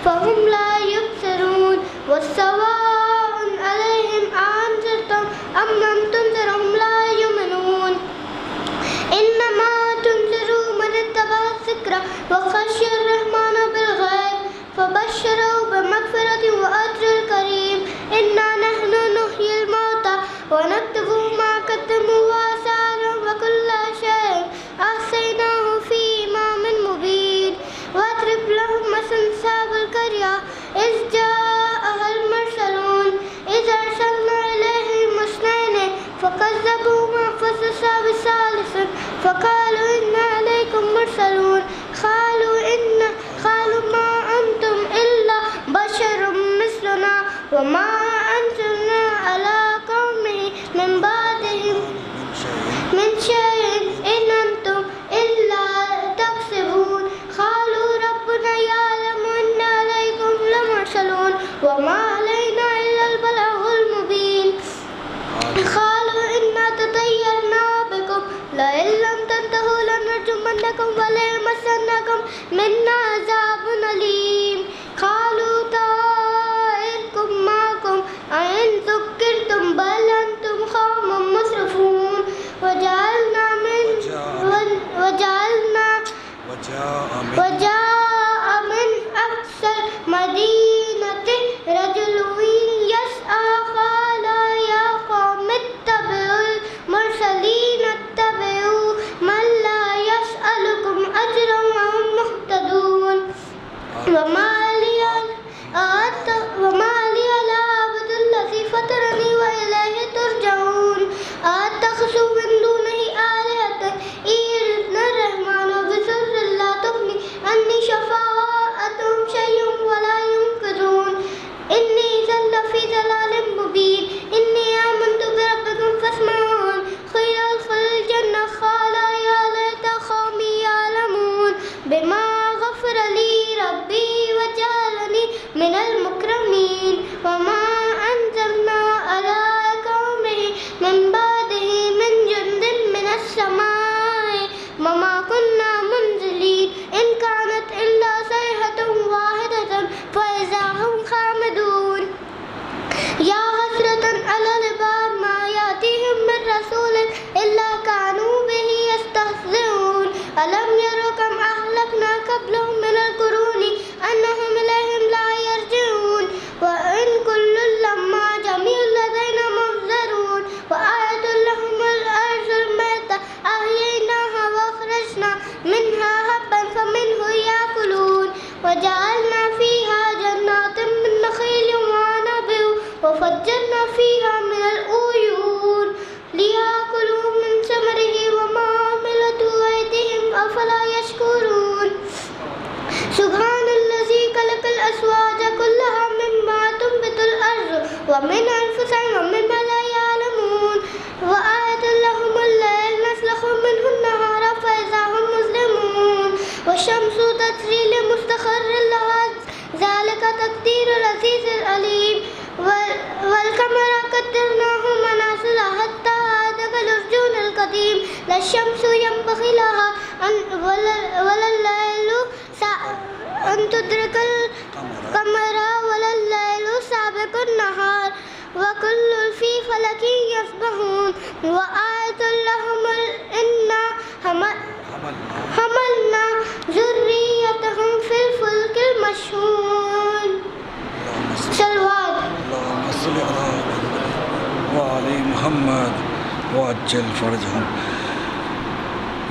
فهم لا يبصرون والسواء عليهم أأنذرتهم أم لم تنذرهم لا يؤمنون إنما تنذر من اتبع الذكر وخشي الرحمن بالغيب فبشره بمغفرة وأجر كريم إنا نحن نحيي الموتى ونكتب ما قدموا وآثارهم وكل شيء أحصيناه في إمام مبين واضرب لهم مثل أصحاب القرية إذ جاءها المرسلون إذ أرسلنا إليهم اثنين فكذبوهما فعززنا بثالث فقالوا إنا إليكم مرسلون قالوا ما أنتم إلا بشر مثلنا وما أنزلنا على قومه من بعدهم من شيء إن أنتم إلا تكسبون قالوا ربنا يعلم إنا عليكم لمرسلون وما علينا إلا البلاغ المبين قالوا إنا تطيرنا بكم لئن لم تنتهوا لنرجمنكم وليمسنكم منا عذاب أليم قالوا طائركم معكم أئن ذكرتم بل أنتم قوم مسرفون وجاء من أقصى المدينة رجل يسعى قال يا قوم اتبعوا المرسلين اتبعوا من لا يسألكم أجرا وهم مهتدون وما لي لا أعبد الذي فطرني وإليه ترجعون أتخذ من دونه آلهة إن يردنا الرحمن بضر لا تغني عني شفاعتهم شيئا ولا ينقذون إني إذا لفي ضلال مبين إني آمنت بربكم فاسمعون قيل ادخل الجنة قال يا ليت قومي يعلمون بما غفر لي ربي وجعلني من المكرمين وما أنزلنا على قومه من بعده من جند من السماء وما كنا منزلين إن كانت إلا صيحة واحدة فإذا هم خامدون يا حسرة على العباد ما يأتيهم من رسول إلا كانوا به يستهزئون ألم يروا كم أهلكنا قبلهم من القرون أنهم إليهم لا يرجعون وإن كل لما جميع لدينا محضرون وآية لهم الأرض الميتة أحييناها وأخرجنا منها حبا فمنه يأكلون وجعلنا فيها جنات من نخيل وعنب وفجرنا فيها من العيون ليأكلوا من ثمره وما عملته أيديهم أفلا يشكرون سبحان الذي خلق الأزواج كلها مما تنبت الأرض ومن أنفسهم ومما لا يعلمون وآية لهم الليل نسلخ منه النهار فإذا هم مظلمون والشمس تجري لمستقر لها ذلك تقدير العزيز العليم والقمر قدرناه منازل حتى عاد كالعرجون القديم لا الشمس ينبغي لها ولا الليل أن تدرك القمر ولا الليل سابق النهار وكل في فلك يسبحون وآية لهم إنا حملنا ذريتهم في الفلك المشحون صلوات اللهم صل على وعلى محمد وعجل فرجهم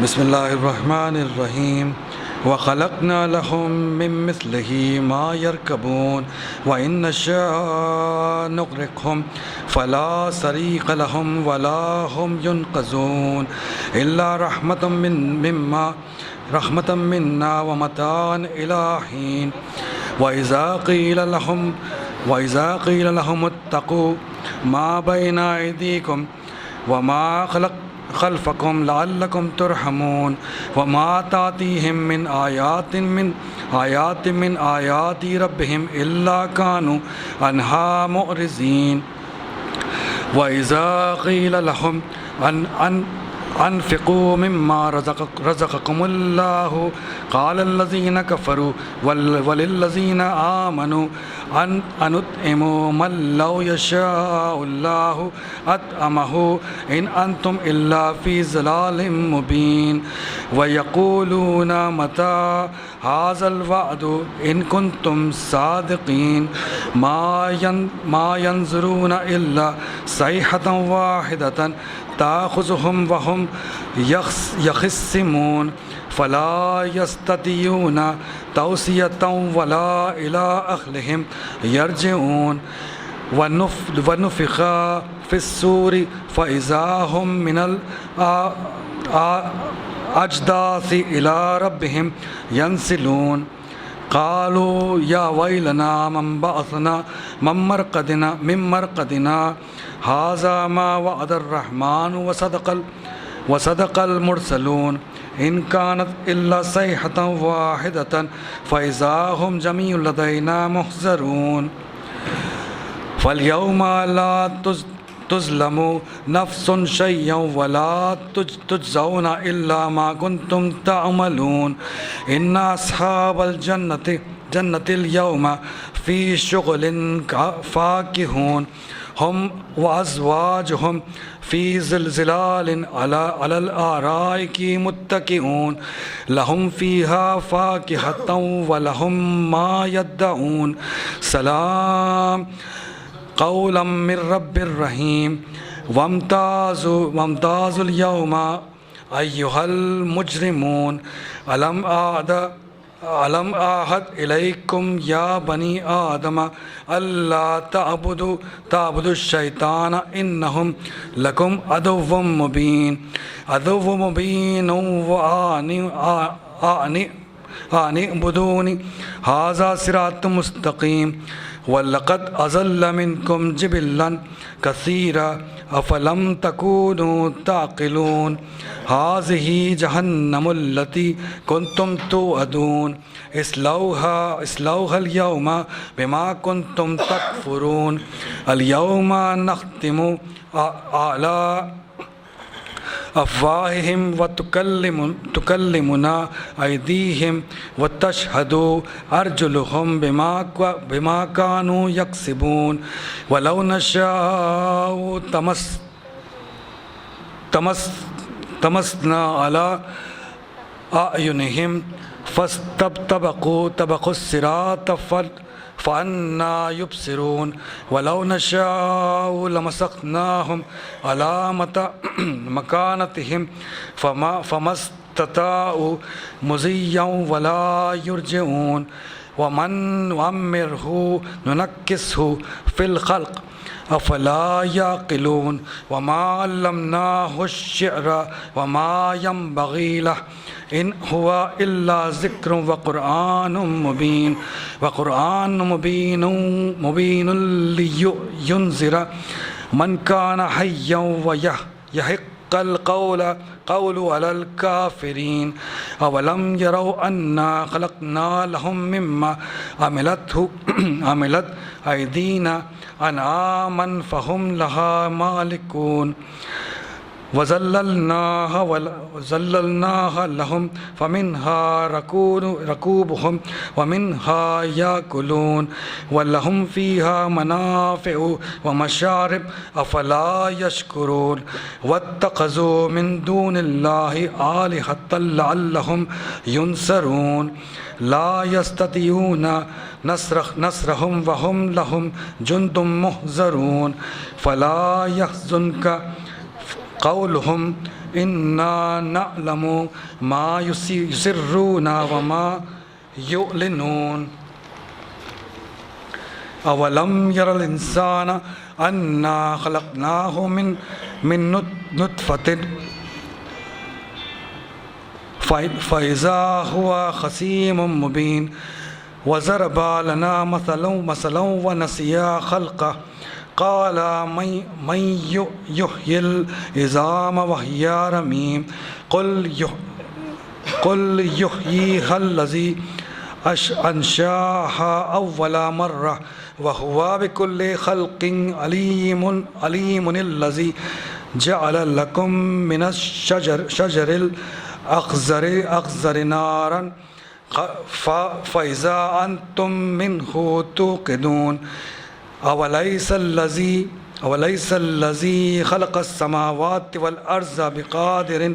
بسم الله الرحمن الرحيم وخلقنا لهم من مثله ما يركبون وإن نشاء نغرقهم فلا صريخ لهم ولا هم ينقذون إلا رحمة منا ومتاعا إلى حين وإذا قيل لهم اتقوا ما بين أيديكم وما خلفكم لعلكم ترحمون وما تأتيهم من آيات من آيات ربهم إلا كانوا عنها معرضين وإذا قيل لهم انفقوا مما رزقكم الله قال الذين كفروا وللذين آمنوا أن أنطعموا من لو يشاء الله أطعمه إن أنتم إلا في ضلال مبين ويقولون متى هذا الوعد إن كنتم صادقين ما ينظرون إلا صيحة واحدة تأخذهم وهم يخصمون فلا يستطيعون توصية ولا إلى أهلهم يرجعون ونفخ في الصور فإذا هم من الأجداث إلى ربهم ينسلون قالوا يا ويلنا من بعثنا من مرقدنا هذا ما وعد الرحمن وصدق المرسلون إن كانت إلا صيحة واحدة فإذا هم جميع لدينا محضرون فاليوم لا تظلم نفس شيئا ولا تجزون إلا ما كنتم تعملون إن أصحاب الجنة اليوم في شغل فاكهون هم وأزواجهم في زلزال على الآرائك متكئون لهم فيها فاكهة ولهم ما يدعون سلام قولا من رب رحيم وامتازوا اليوم أيها المجرمون ألم أعهد إليكم يا بني آدم ألا تعبدوا الشيطان إنهم لكم عدو مبين وأن اعبدوني هذا صراط مستقيم ولقد أضل منكم جبلا كثيرا أفلم تكونوا تعقلون هذه جهنم التي كنتم توعدون اصلوها اليوم بما كنتم تكفرون اليوم نختم على أفواههم وتكلمنا أيديهم وتشهد أرجلهم بما كانوا يكسبون ولو نشاء طمسنا على أعينهم فاستبقوا الصراط فأنا يبصرون ولو نشاء لمسخناهم على مكانتهم فما استطاعوا مضيا ولا يرجعون ومن نعمره ننكسه في الخلق أفلا يعقلون وما علمناه الشعر وما ينبغي له إن هو إلا ذكر وقرآن مبين لينذر من كان حيا ويحق القول على الكافرين أولم يروا أنا خلقنا لهم مما عملت أيدينا أنعاما فهم لها مالكون وزللناها لهم فمنها ركوبهم ومنها يأكلون ولهم فيها منافع ومشارب أفلا يشكرون واتخذوا من دون الله آلهة لعلهم ينصرون لا يستطيعون نصرهم وهم لهم جند محضرون فلا يحزنك قولهم إنا نعلم ما يسرون وما يعلنون أولم ير الإنسان أنا خلقناه من نطفة فإذا هو خصيم مبين وضرب لنا مثلا ونسي خلقه قال من يحيي العظام وهي رميم قل يحييها الذي أنشأها أول مرة وهو بكل خلق عليم الذي جعل لكم من شجر الأخضر نارا فإذا أنتم منه توقدون أوليس الذي خلق السماوات والأرض بقادر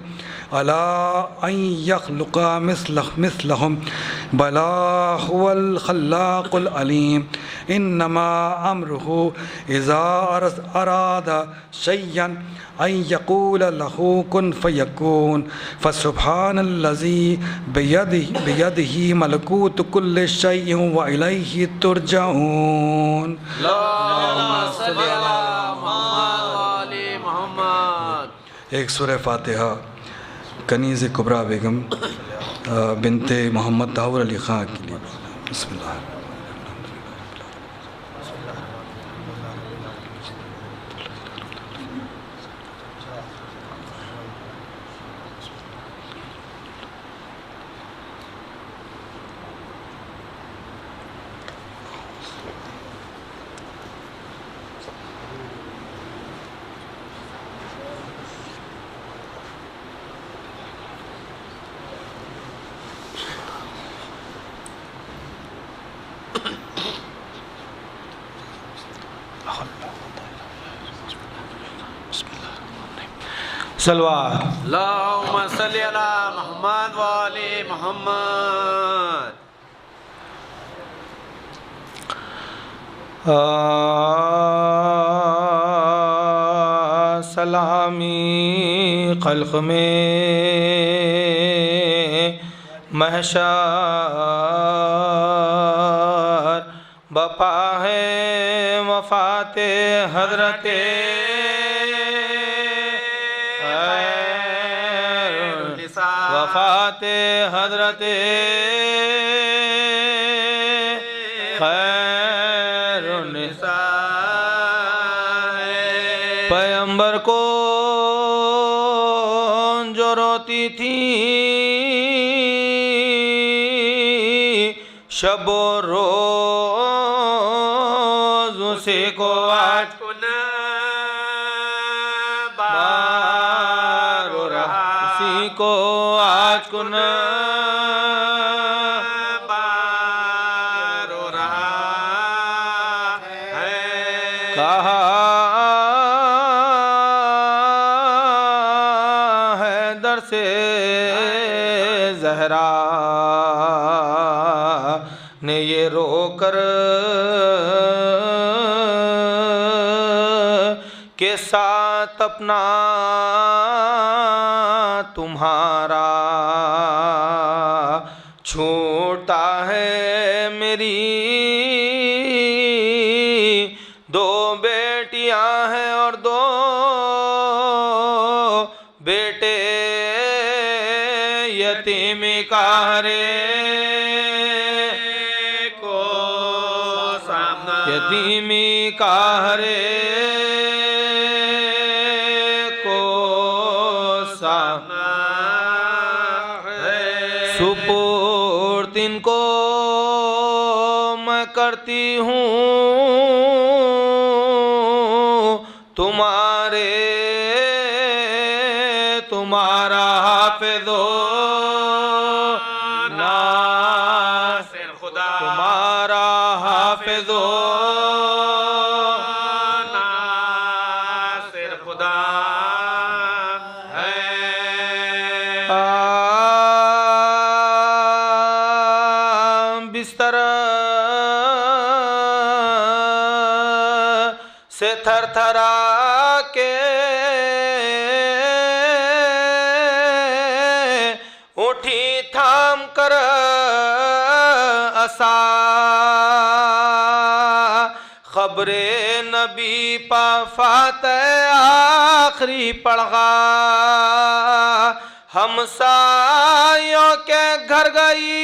على أن يخلق مثلهم بلى هو الخلاق العليم إنما أمره إذا أراد شيئا أن يقول له كن فيكون فسبحان الذي بيده ملكوت كل شيء وإليه ترجعون. اللهم صل على محمد وآل محمد. ایک سورہ فاتحہ کنیز کبریٰ بیگم بنت محمد طاہر علی خان کے لیے. بسم اللہ. صلوات. اللهم صل على محمد وآل محمد. سلامی خلق میں محشر بپا ہے وفات حضرت وفات حضرت خیر النساء پیغمبر کو جو روتی تھی شب و روز اسی کو آج بار و رہا اسی کو آج کن بار ہو رہا ہے. کہا ہے در سے زہرا نے یہ رو کر کے ساتھ اپنا تمہارا چھوٹا ہے میری دو بیٹیاں ہیں اور دو بیٹے یتیم کہرے کو سامنا یتیمی کہرے کو سامنا سپورت ان کو میں کرتی ہوں تمہارا حافظ و ناصر خدا تمہارا حافظ و ناصر خدا ہے. بستر سے تھر تھرا کے اٹھی تھام کر عصا خبر نبی پا فاتح آخری پڑھا ہمسایوں کے گھر گئی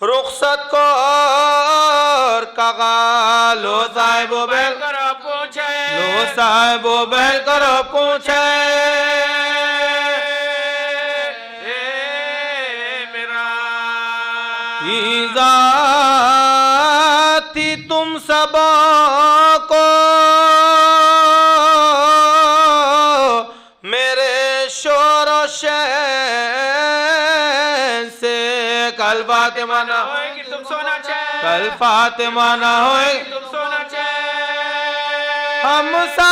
رخصت کو اور کہا لو صاحب و بیل کرو پوچھے لو صاحب و بیل کرو پوچھے میرا ذاتی تم سب کو تم سونا چاہے کل فاطمہ نہ ہوئے تم سونا چاہے ہم سایہ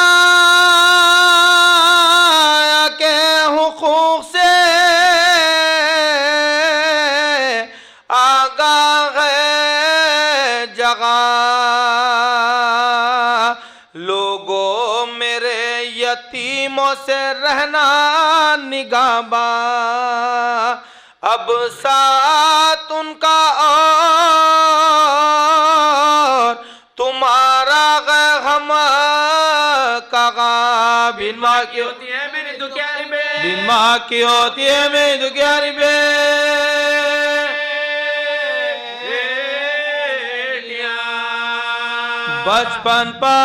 کے حقوق سے آگاہ ہے جگہ لوگوں میرے یتیموں سے رہنا نگہباں اب ساتھ ان کا اور تمہارا غم کا بن ماں کی ہوتی ہے میری دکھیاری بے بن ماں کی ہوتی ہے میری دکھیاری بچپن پا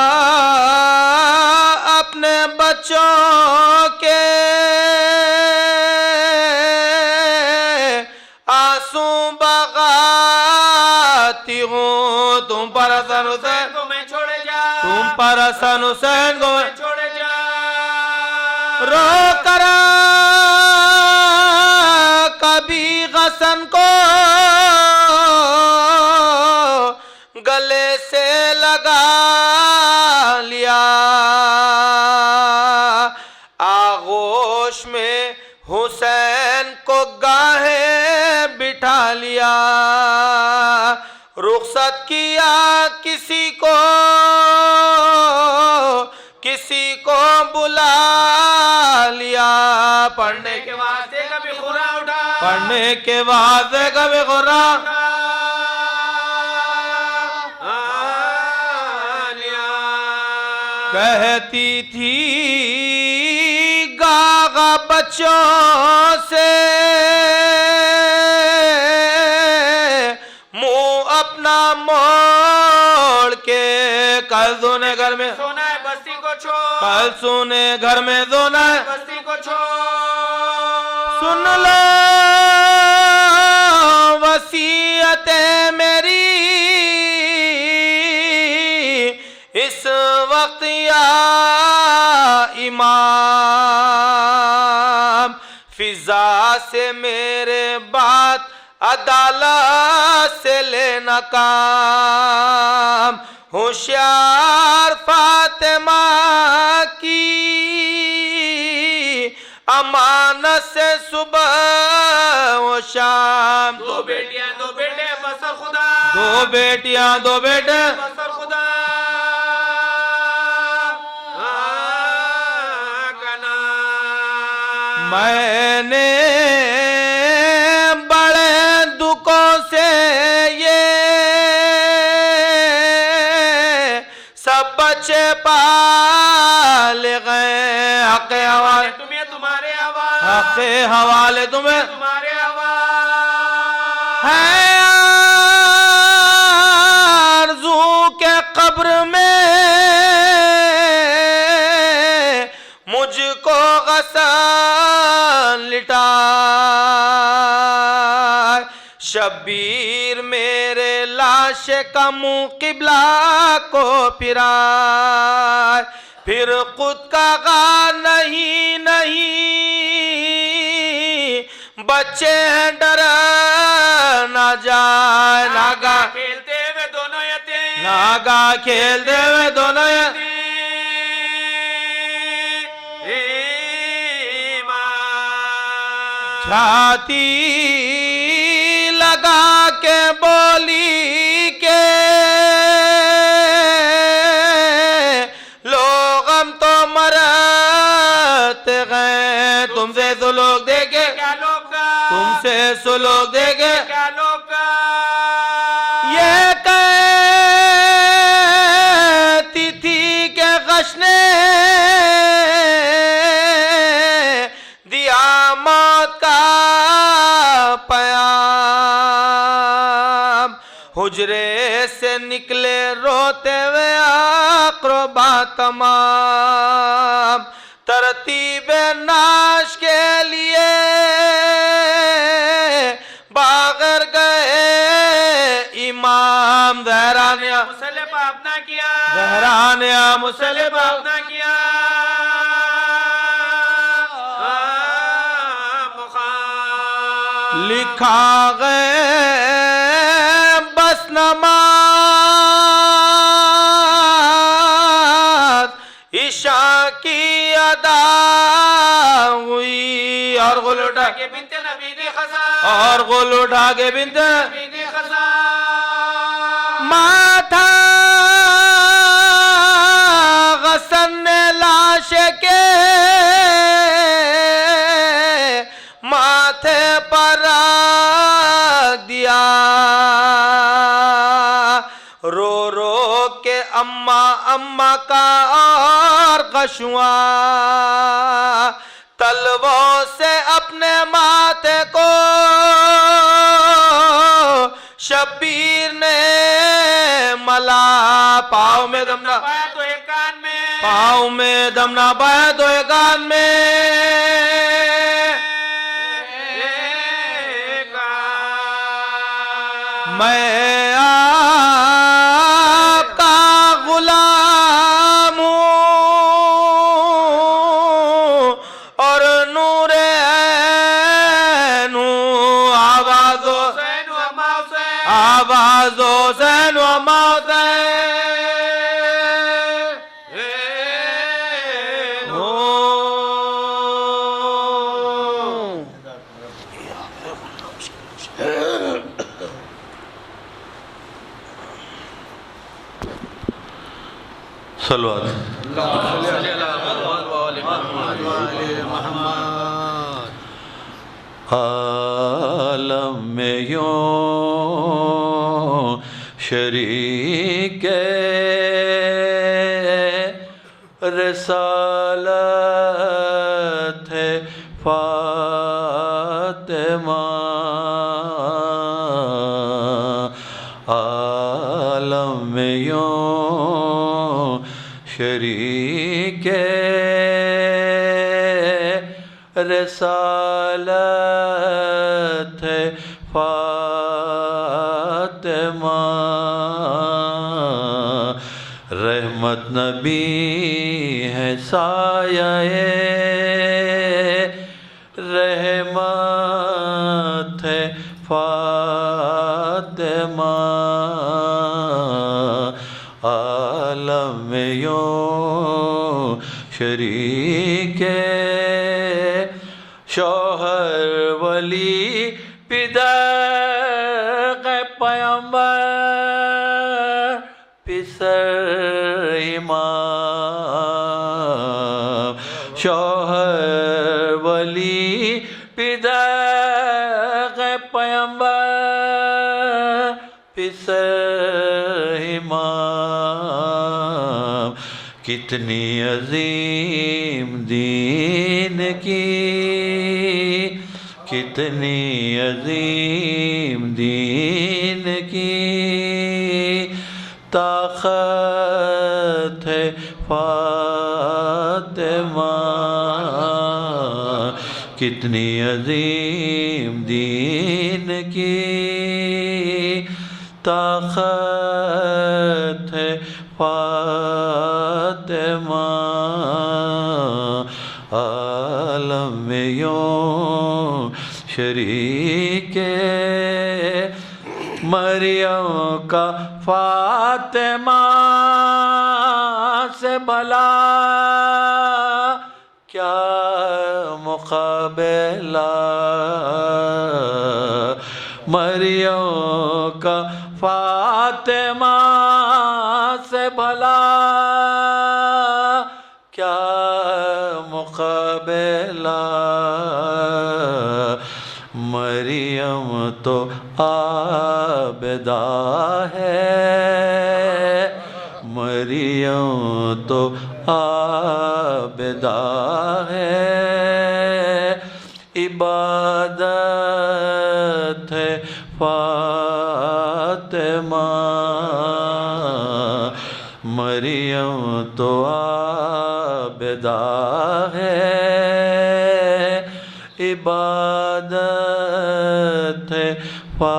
اپنے بچوں کے آنسو بغاتی ہوں تم پر حسن حسین کو میں چھوڑے جا تم پر حسن حسین کو میں چھوڑے جا رو کر کبھی غصن کو گلے سے لگا لیا آغوش میں حسین کو گاہیں بٹھا لیا رخصت کیا کسی کو بلا لیا پڑھنے کے واسطے کبھی خورا اٹھا پڑھنے کے بعد کبھی غرا کہتی تھی گاغا بچوں سے منہ اپنا موڑ کے کل سونے گھر میں سونا ہے بستی کو چھوڑ کل سونے گھر میں سونا ہے بستی کو چھوڑ سن لو وصیت میری اس وقت یا امام فضا سے میرے بات عدالت سے لینا کام ہوشیار فاطمہ کی امانت سے صبح و شام دو بیٹیاں دو بیٹے بسر خدا دو بیٹیاں دو بیٹے بسر خدا میں نے بڑے دکھوں سے یہ سب بچے پال گئے حق حوالے تمہیں تمہارے حوالے حق حوالے تمہیں تمہارے حوالے ہے آرزو کے قبر میں مجھ کو غسل لٹا شبیر میرے لاش کا منہ قبلہ کو پھرائے پھر خود کا غار نہیں بچے ہیں ڈر نہ جائے ناگا کھیلتے ہوئے دونوں یتیم ناگا کھیلتے ہوئے دونوں چھاتی لگا کے بولی کے لوگ ہم تو مرتے گئے تم سے سلوک دیکھے کیا لوگ کا تم سے سلوک دیکھے کیا لوگ کا یہ کہتی تھی کہ غش نے دیا موت کا پیام حجرے سے نکلے روتے ہوئے اقربا تمام ترتیب ناش کے لیے باغر گئے امام زہرانیہ مسلح پہ اپنا کیا زہرانیہ مسلح پہ اپنا کیا لکھا گئے نماز عشاء کی ادا ہوئی اور غل اٹھا کہ بنت نبی دی خزان اور غل اٹھا کے بنت نبی دی خزان ماتھا غسن لاش کے ماتھے پر رکھ دیا رو رو کے اماں کا اور قشواں تلووں سے اپنے ماتھے کو شبیر نے ملا پاؤں میں دم نہ پایا تو ایک کان میں پاؤں میں دم نہ پایا تو ایک کان میں ایک کان میں آپ کا غلام ہوں اور نور عین ہوں آوازوں حسین و اما حسین آوازوں حسین و موت صلوات عالم میں یوں شریک رسالت ہے فاطمہ عالم میں یوں شریک رسالت ہے فاطمہ رحمت نبی ہے سایہ رحمت ہے فاطمہ عالم میں یوں شریک شوہر ولی پدر پیمبر پسر امام شوہر ولی پدر پیمبر پسر امام کتنی عظیم دین کی کتنی عظیم دین کی طاقت ہے فاطمہ کتنی عظیم دین کی طاقت ہے فاطمہ عالم میں یوں شریک مریم کا فاطمہ سے بھلا کیا مقابلہ مریم کا فاطمہ سے بھلا کیا مقابلہ مریم تو عابدہ ہے مریم تو عابدہ ہے عبادت ہے فاطمہ مریم تو عابدہ ہے عبادت ہے فاطمہ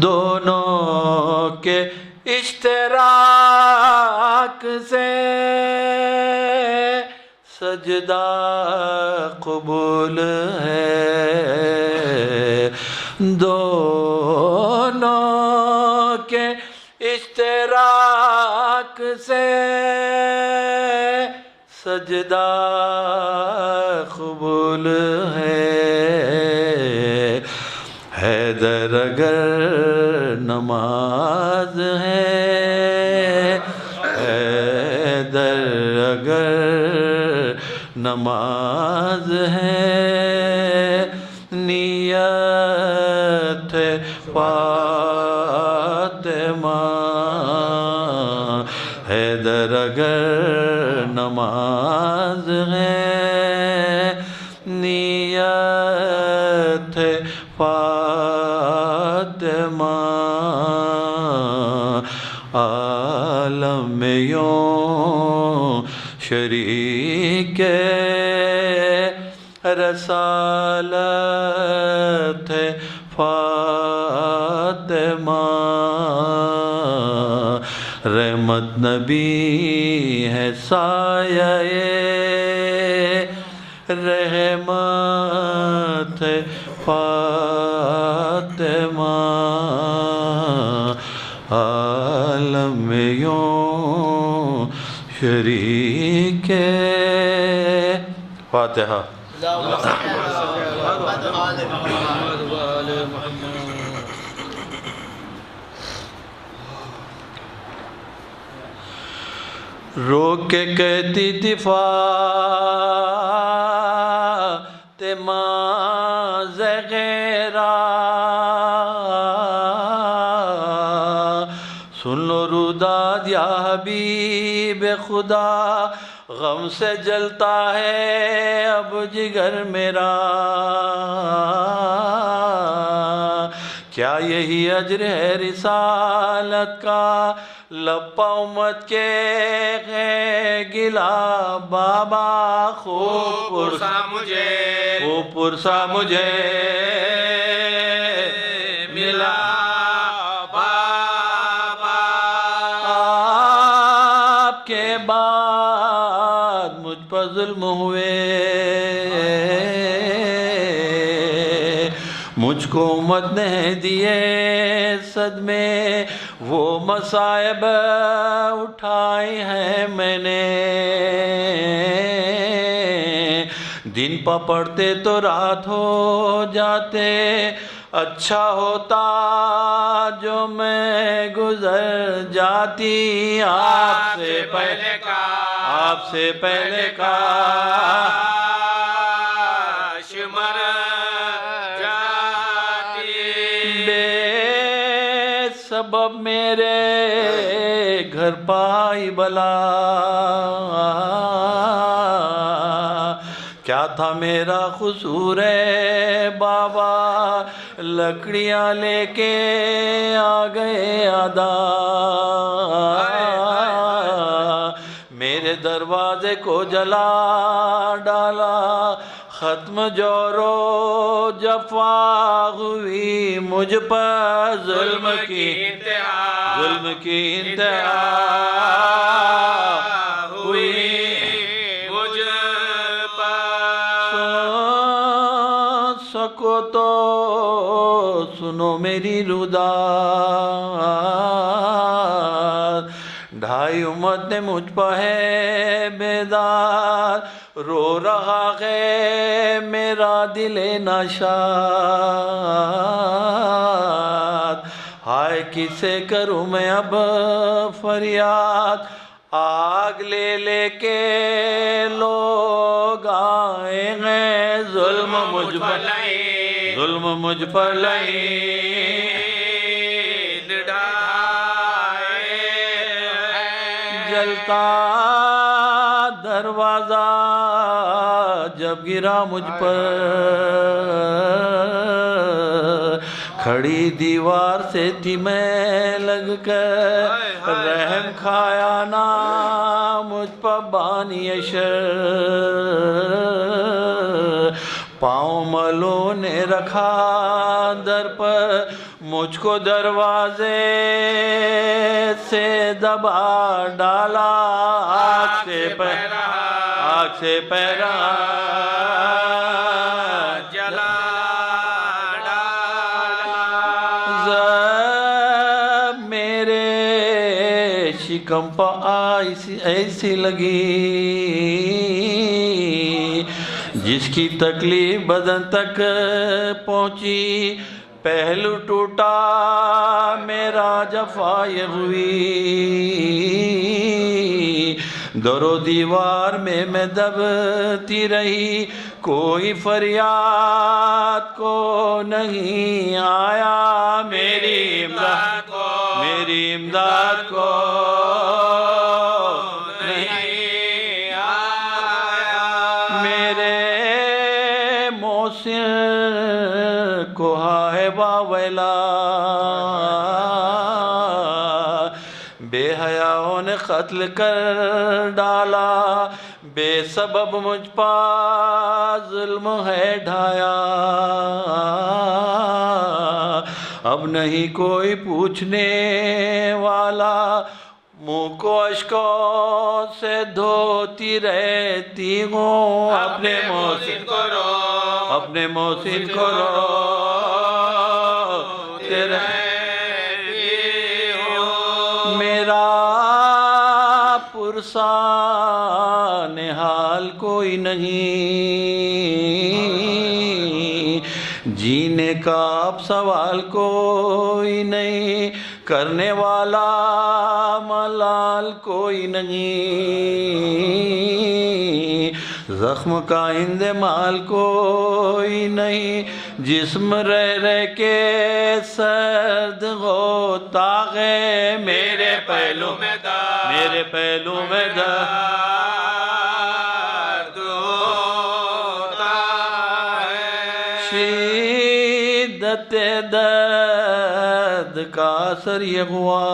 دونوں کے اشتراک سے سجدہ قبول ہے دونوں کے اشتراک سے سجدہ قبول ہے حیدر اگر نماز ہے حیدر اگر نماز ہے نیت فاطمہ حیدر اگر نماز ہے نیت فاطمہ عالم میں یوں شریک رسالت ہے فاطمہ رحمت نبی ہے سایہ رحمت ہے فاطمہ عالم میں یوں شریک فاتحہ رو کے کہتی تھی فاطمہ زہرا سن لو روداد یا حبیب خدا غم سے جلتا ہے اب جگر میرا کیا یہی اجر ہے رسالت کا لپا امت کے گلا بابا خوب پرسا مجھے ملا بابا آپ کے بعد مجھ پر ظلم ہوئے مجھ کو امت نے دیے صدمے وہ مصائب اٹھائے ہیں میں نے دن پہ پڑھتے تو رات ہو جاتے اچھا ہوتا جو میں گزر جاتی آپ سے پہلے کا مر جاتی بے سبب میرے گھر پائی بلا کیا تھا میرا قصور ہے بابا لکڑیاں لے کے آ گئے آدھا میرے دروازے کو جلا ڈالا ختم جورو جفا ہوئی مجھ پر ظلم کی انتہا ہوئی مجھ پر سکو تو سنو میری روداد ڈھائی امت نے مجھ پہ ہے بیدار رو رہا ہے میرا دل نشاد ہائے کسے کروں میں اب فریاد آگ لے لے کے لوگ آئے ہیں ظلم مجھ پر لائن ڈھائے جلتا دروازہ جب گرا مجھ پر کھڑی دیوار سے تھی میں لگ کر رحم کھایا نا مجھ پر بانی شر پاؤں ملوں نے رکھا در پر مجھ کو دروازے سے دبا ڈالا آگ سے پیرا جلا ڈالا کنپا ایسی لگی جس کی تکلیف بدن تک پہنچی پہلو ٹوٹا میرا جفا یہ ہوئی در و دیوار میں دبتی رہی کوئی فریاد کو نہیں آیا میری امداد کو نہیں آیا میرے محسن کو ہائے باویلا بے حیاؤں نے قتل کر ڈالا بے سبب مجھ پا ظلم ہے ڈھایا اب نہیں کوئی پوچھنے والا منہ کو اشکوں سے دھوتی رہتی ہوں اپنے محسن کو رو تیرے میرا پرسان حال کوئی نہیں جینے کا اب سوال کوئی نہیں کرنے والا ملال کوئی نہیں زخم کا اندمال کوئی نہیں جسم رہ کے سرد ہوتا ہے میرے پہلو میں درد ہوتا ہے شدت درد کا اثر یہ ہوا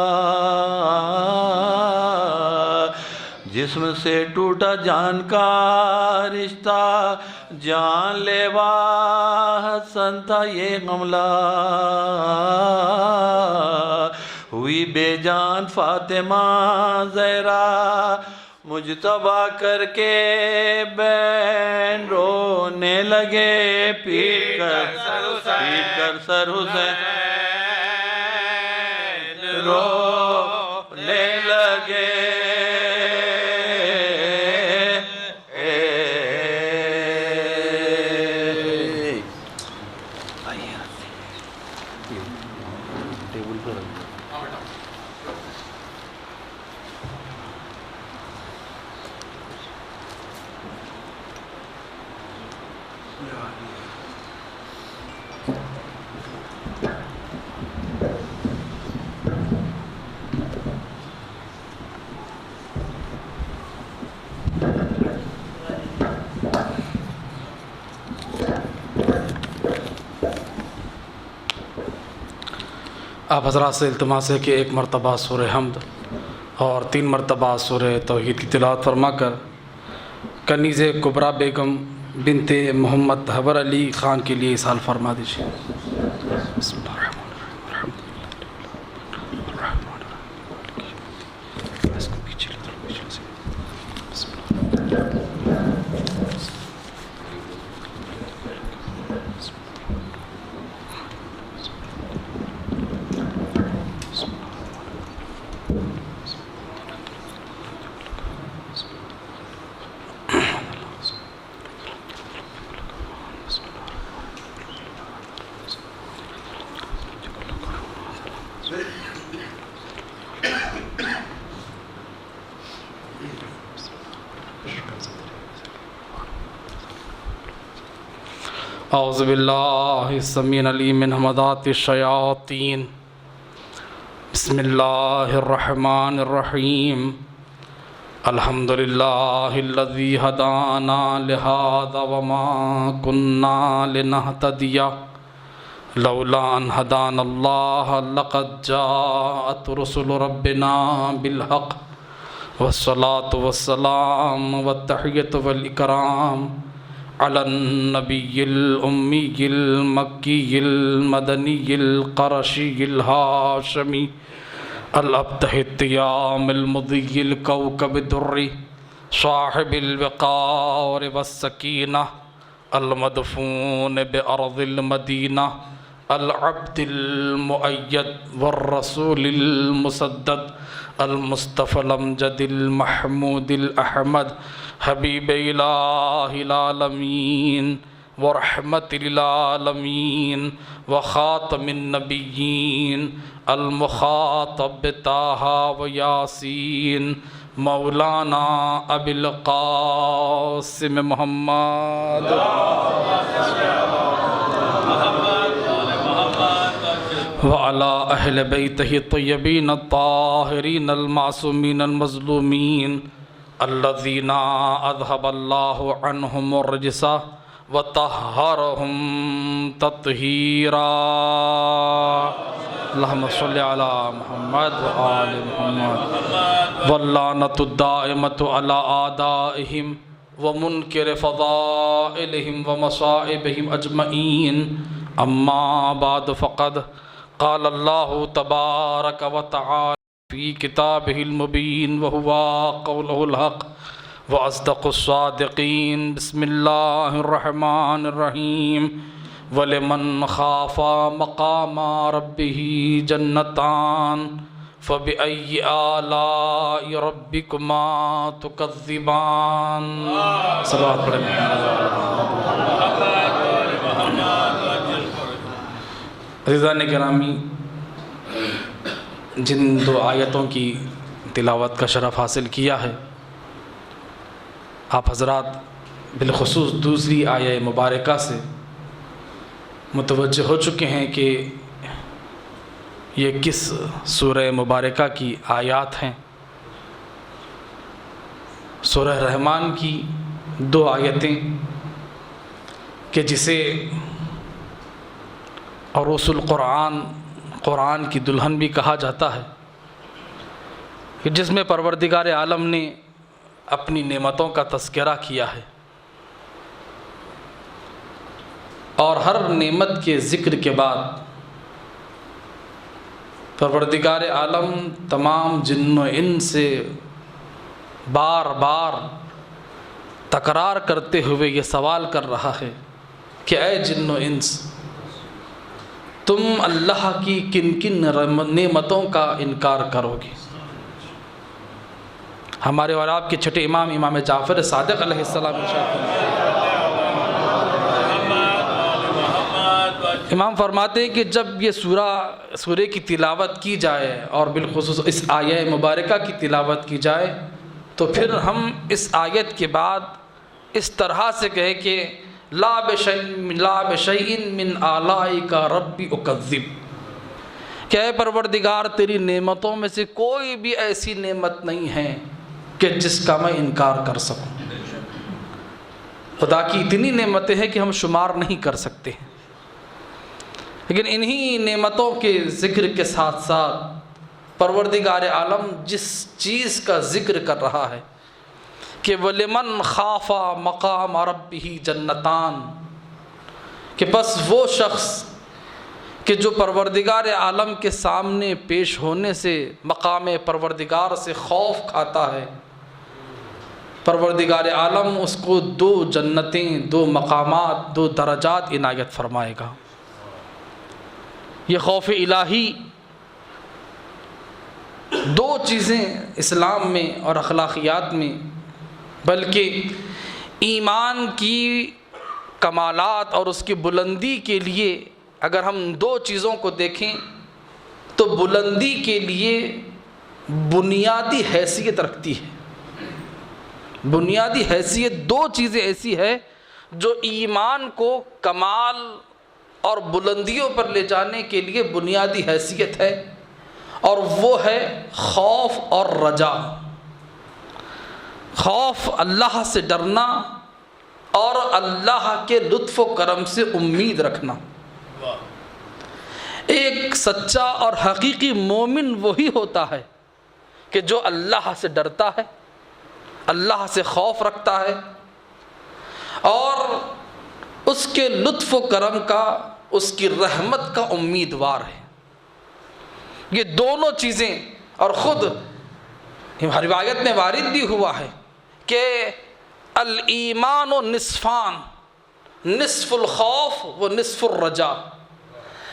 جسم سے ٹوٹا جان کا رشتہ جان لیوا حسن تھا یہ حملہ ہوئی بے جان فاطمہ زہرا مجتبی کر کے بین رونے لگے پیٹ کر سر حسین رونے لگے آپ حضرات سے التماس ہے کہ ایک مرتبہ سورہ حمد اور 3 مرتبہ سورہ توحید کی تلاوت فرما کر کنیز کبریٰ بیگم بنت محمد حبر علی خان کے لیے اصحال فرما دیجیے بسم اللہ الرحمن الرحیم اعوذ باللہ السمیع العلیم من همزات الشیاطین بسم اللہ الرحمن الرحیم الحمد للہ الذی ہدانا لہذا وما کننا لنہتدی لولا ان ہدانا اللہ لقد جاءت رسل ربنا بالحق والصلاة والسلام والتحیۃ والاکرام علی النبی الأمی المکی المدنی القرشی الہاشمی الابتہ التیام المضی الكوكب الدری صاحب الوقار والسکینہ المدفون بأرض المدینہ العبد المؤید والرسول المسدد المصطفى الامجد المحمود الاحمد حبیب الہ العالمین ورحمت للعالمین وخاتم النبیین المخاطب بطہ و یاسین مولانا ابی القاسم محمد وعلى أهل بيته الطيبين الطاهرين المعصومين المظلومين الذين أذهب الله عنهم الرجس وطهرهم تطهيرا اللهم صل على محمد وآل محمد واللعنة الدائمة على أعدائهم ومنكر فضائلهم ومصائبهم أجمعين أما بعد فقد قال الله تبارك وتعالى في كتابه المبين وهو قوله الحق وأصدق الصادقين بسم الله الرحمن الرحيم ولمن خاف مقام ربه جنتان فبأي آلاء ربكما تكذبان صلوات پڑھیں عزیزان گرامی، جن دو آیتوں کی تلاوت کا شرف حاصل کیا ہے، آپ حضرات بالخصوص دوسری آیہ مبارکہ سے متوجہ ہو چکے ہیں کہ یہ کس سورہ مبارکہ کی آیات ہیں۔ سورہ رحمان کی دو آیتیں کہ جسے عروس القرآن، قرآن کی دلہن بھی کہا جاتا ہے، کہ جس میں پروردگار عالم نے اپنی نعمتوں کا تذکرہ کیا ہے، اور ہر نعمت کے ذکر کے بعد پروردگار عالم تمام جن و انس سے بار بار تکرار کرتے ہوئے یہ سوال کر رہا ہے کہ اے جن و انس، تم اللہ کی کن کن نعمتوں کا انکار کرو گے؟ ہمارے اور آپ کے چھٹے امام امام جعفر صادق علیہ السلام امام فرماتے ہیں کہ جب یہ سورہ کی تلاوت کی جائے اور بالخصوص اس آیہ مبارکہ کی تلاوت کی جائے تو پھر ہم اس آیت کے بعد اس طرح سے کہیں کہ لا بشیء من آلائک ربی اکذب، کہ اے پروردگار تیری نعمتوں میں سے کوئی بھی ایسی نعمت نہیں ہے کہ جس کا میں انکار کر سکوں۔ خدا کی اتنی نعمتیں ہیں کہ ہم شمار نہیں کر سکتے، لیکن انہی نعمتوں کے ذکر کے ساتھ ساتھ پروردگار عالم جس چیز کا ذکر کر رہا ہے کہ وَلِمَنْ خَافَ مَقَامَ رَبِّهِ جَنَّتَانِ، کہ بس وہ شخص کہ جو پروردگار عالم کے سامنے پیش ہونے سے مقام پروردگار سے خوف کھاتا ہے، پروردگار عالم اس کو دو جنتیں، دو مقامات، دو درجات عنایت فرمائے گا۔ یہ خوف الہی دو چیزیں اسلام میں اور اخلاقیات میں، بلکہ ایمان کی کمالات اور اس کی بلندی کے لیے اگر ہم دو چیزوں کو دیکھیں تو بلندی کے لیے بنیادی حیثیت رکھتی ہے۔ بنیادی حیثیت دو چیزیں ایسی ہے جو ایمان کو کمال اور بلندیوں پر لے جانے کے لیے بنیادی حیثیت ہے، اور وہ ہے خوف اور رجا۔ خوف اللہ سے ڈرنا اور اللہ کے لطف و کرم سے امید رکھنا۔ ایک سچا اور حقیقی مومن وہی ہوتا ہے کہ جو اللہ سے ڈرتا ہے، اللہ سے خوف رکھتا ہے اور اس کے لطف و کرم کا، اس کی رحمت کا امیدوار ہے۔ یہ دونوں چیزیں، اور خود روایت میں وارد بھی ہوا ہے کہ الایمان نصفان، نصف الخوف و نصف الرجا،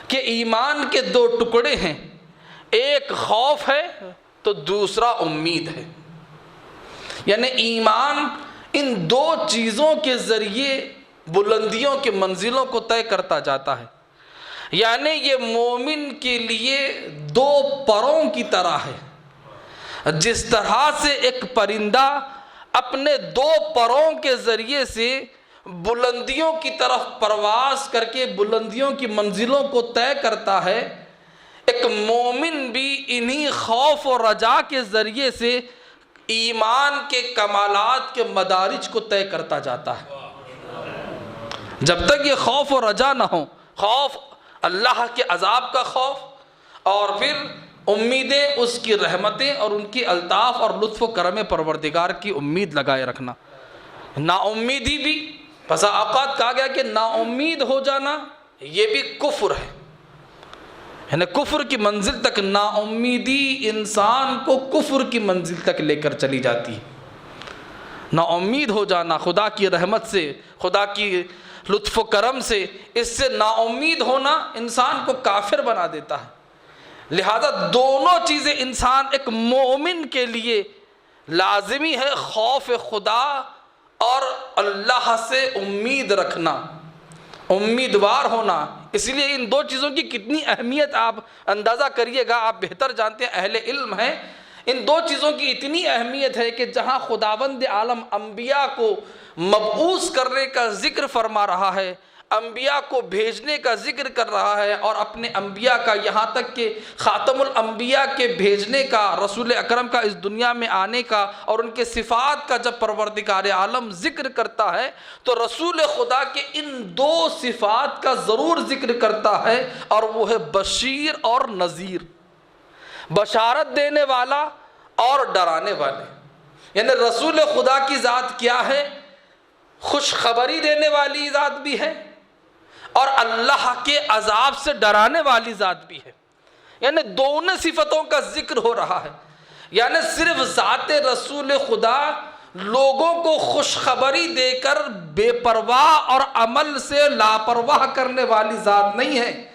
کہ ایمان کے دو ٹکڑے ہیں، ایک خوف ہے تو دوسرا امید ہے. یعنی ایمان ان دو چیزوں کے ذریعے بلندیوں کے منزلوں کو طے کرتا جاتا ہے. یعنی یہ مومن کے لیے دو پروں کی طرح ہے. جس طرح سے ایک پرندہ اپنے دو پروں کے ذریعے سے بلندیوں کی طرف پرواز کر کے بلندیوں کی منزلوں کو طے کرتا ہے، ایک مومن بھی انہی خوف و رجا کے ذریعے سے ایمان کے کمالات کے مدارج کو طے کرتا جاتا ہے. جب تک یہ خوف و رجا نہ ہو، خوف اللہ کے عذاب کا خوف اور پھر امیدیں اس کی رحمتیں اور ان کی الطاف اور لطف و کرم پروردگار کی امید لگائے رکھنا. نا امیدی بھی بسا اوقات کہا گیا کہ نا امید ہو جانا یہ بھی کفر ہے. یعنی کفر کی منزل تک نا امیدی انسان کو کفر کی منزل تک لے کر چلی جاتی ہے. نا امید ہو جانا خدا کی رحمت سے، خدا کی لطف و کرم سے، اس سے نا امید ہونا انسان کو کافر بنا دیتا ہے. لہذا دونوں چیزیں انسان ایک مومن کے لیے لازمی ہے، خوف خدا اور اللہ سے امید رکھنا، امیدوار ہونا. اس لیے ان دو چیزوں کی کتنی اہمیت آپ اندازہ کریے گا، آپ بہتر جانتے ہیں، اہل علم ہیں. ان دو چیزوں کی اتنی اہمیت ہے کہ جہاں خداوند عالم انبیاء کو مبعوث کرنے کا ذکر فرما رہا ہے، انبیاء کو بھیجنے کا ذکر کر رہا ہے، اور اپنے انبیاء کا یہاں تک کہ خاتم الانبیاء کے بھیجنے کا، رسول اکرم کا اس دنیا میں آنے کا اور ان کے صفات کا جب پروردگار عالم ذکر کرتا ہے تو رسول خدا کے ان دو صفات کا ضرور ذکر کرتا ہے، اور وہ ہے بشیر اور نذیر، بشارت دینے والا اور ڈرانے والے. یعنی رسول خدا کی ذات کیا ہے؟ خوشخبری دینے والی ذات بھی ہے اور اللہ کے عذاب سے ڈرانے والی ذات بھی ہے. یعنی دونوں صفتوں کا ذکر ہو رہا ہے. یعنی صرف ذات رسول خدا لوگوں کو خوشخبری دے کر بے پرواہ اور عمل سے لاپرواہ کرنے والی ذات نہیں ہے،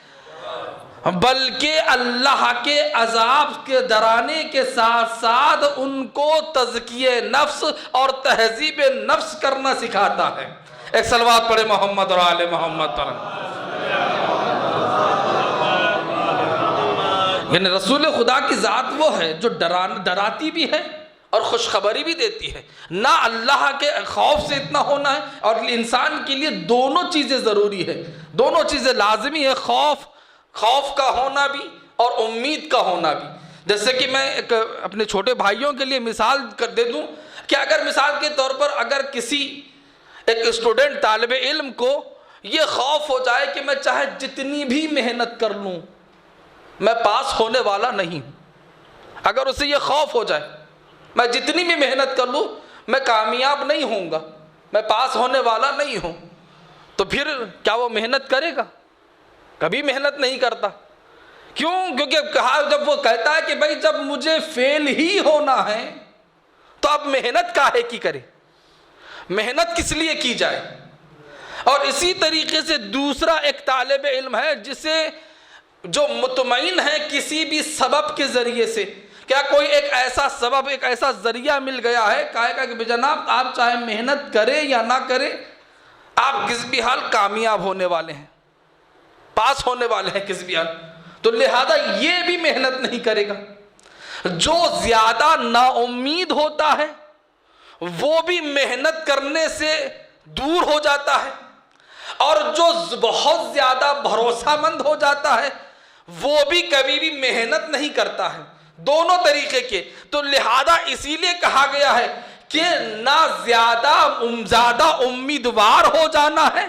بلکہ اللہ کے عذاب کے ڈرانے کے ساتھ ساتھ ان کو تزکیہ نفس اور تہذیب نفس کرنا سکھاتا ہے. ایک صلوات پڑھے محمد اور آل محمد پر. یعنی رسول خدا کی ذات وہ ہے جو ڈراتی بھی ہے اور خوشخبری بھی دیتی ہے. نہ اللہ کے خوف سے اتنا ہونا ہے، اور انسان کے لیے دونوں چیزیں ضروری ہے، دونوں چیزیں لازمی ہے، خوف کا ہونا بھی اور امید کا ہونا بھی. جیسے کہ میں اپنے چھوٹے بھائیوں کے لیے مثال دے دوں کہ اگر مثال کے طور پر اگر کسی ایک اسٹوڈنٹ طالب علم کو یہ خوف ہو جائے کہ میں چاہے جتنی بھی محنت کر لوں میں پاس ہونے والا نہیں، اگر اسے یہ خوف ہو جائے میں جتنی بھی محنت کر لوں میں کامیاب نہیں ہوں گا، میں پاس ہونے والا نہیں ہوں، تو پھر کیا وہ محنت کرے گا؟ کبھی محنت نہیں کرتا. کیوں؟ کیونکہ جب وہ کہتا ہے کہ بھائی جب مجھے فیل ہی ہونا ہے تو اب محنت کاہے کی کرے، محنت کس لیے کی جائے. اور اسی طریقے سے دوسرا ایک طالب علم ہے جو مطمئن ہے کسی بھی سبب کے ذریعے سے، کیا کوئی ایک ایسا سبب، ایک ایسا ذریعہ مل گیا ہے، کہے گا کہ جناب آپ چاہے محنت کریں یا نہ کریں آپ کس بھی حال کامیاب ہونے والے ہیں، پاس ہونے والے ہیں کس بھی حال. تو لہذا یہ بھی محنت نہیں کرے گا. جو زیادہ نا امید ہوتا ہے وہ بھی محنت کرنے سے دور ہو جاتا ہے، اور جو بہت زیادہ بھروسہ مند ہو جاتا ہے وہ بھی کبھی بھی محنت نہیں کرتا ہے. دونوں طریقے کے. تو لہذا اسی لیے کہا گیا ہے کہ نہ زیادہ امیدوار ہو جانا ہے،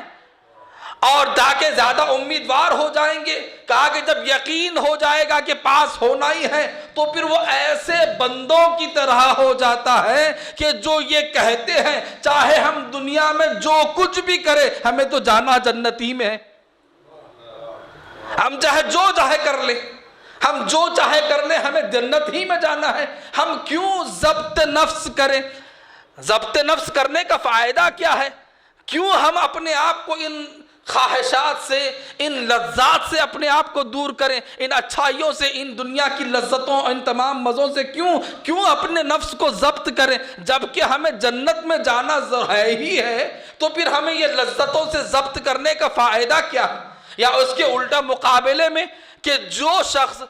اور تاکہ زیادہ امیدوار ہو جائیں گے، کہا کہ جب یقین ہو جائے گا کہ پاس ہونا ہی ہے تو پھر وہ ایسے بندوں کی طرح ہو جاتا ہے کہ جو یہ کہتے ہیں چاہے ہم دنیا میں جو کچھ بھی کرے ہمیں تو جانا جنت ہی میں ہے، ہم چاہے جو چاہے کر لیں، ہم جو چاہے کر لیں ہمیں جنت ہی میں جانا ہے. ہم کیوں ضبط نفس کریں؟ ضبط نفس کرنے کا فائدہ کیا ہے؟ کیوں ہم اپنے آپ کو ان خواہشات سے، ان لذات سے اپنے آپ کو دور کریں، ان اچھائیوں سے، ان دنیا کی لذتوں، ان تمام مزوں سے کیوں اپنے نفس کو ضبط کریں، جبکہ ہمیں جنت میں جانا ہے ہی ہے، تو پھر ہمیں یہ لذتوں سے ضبط کرنے کا فائدہ کیا ہے؟ یا اس کے الٹا مقابلے میں کہ جو شخص،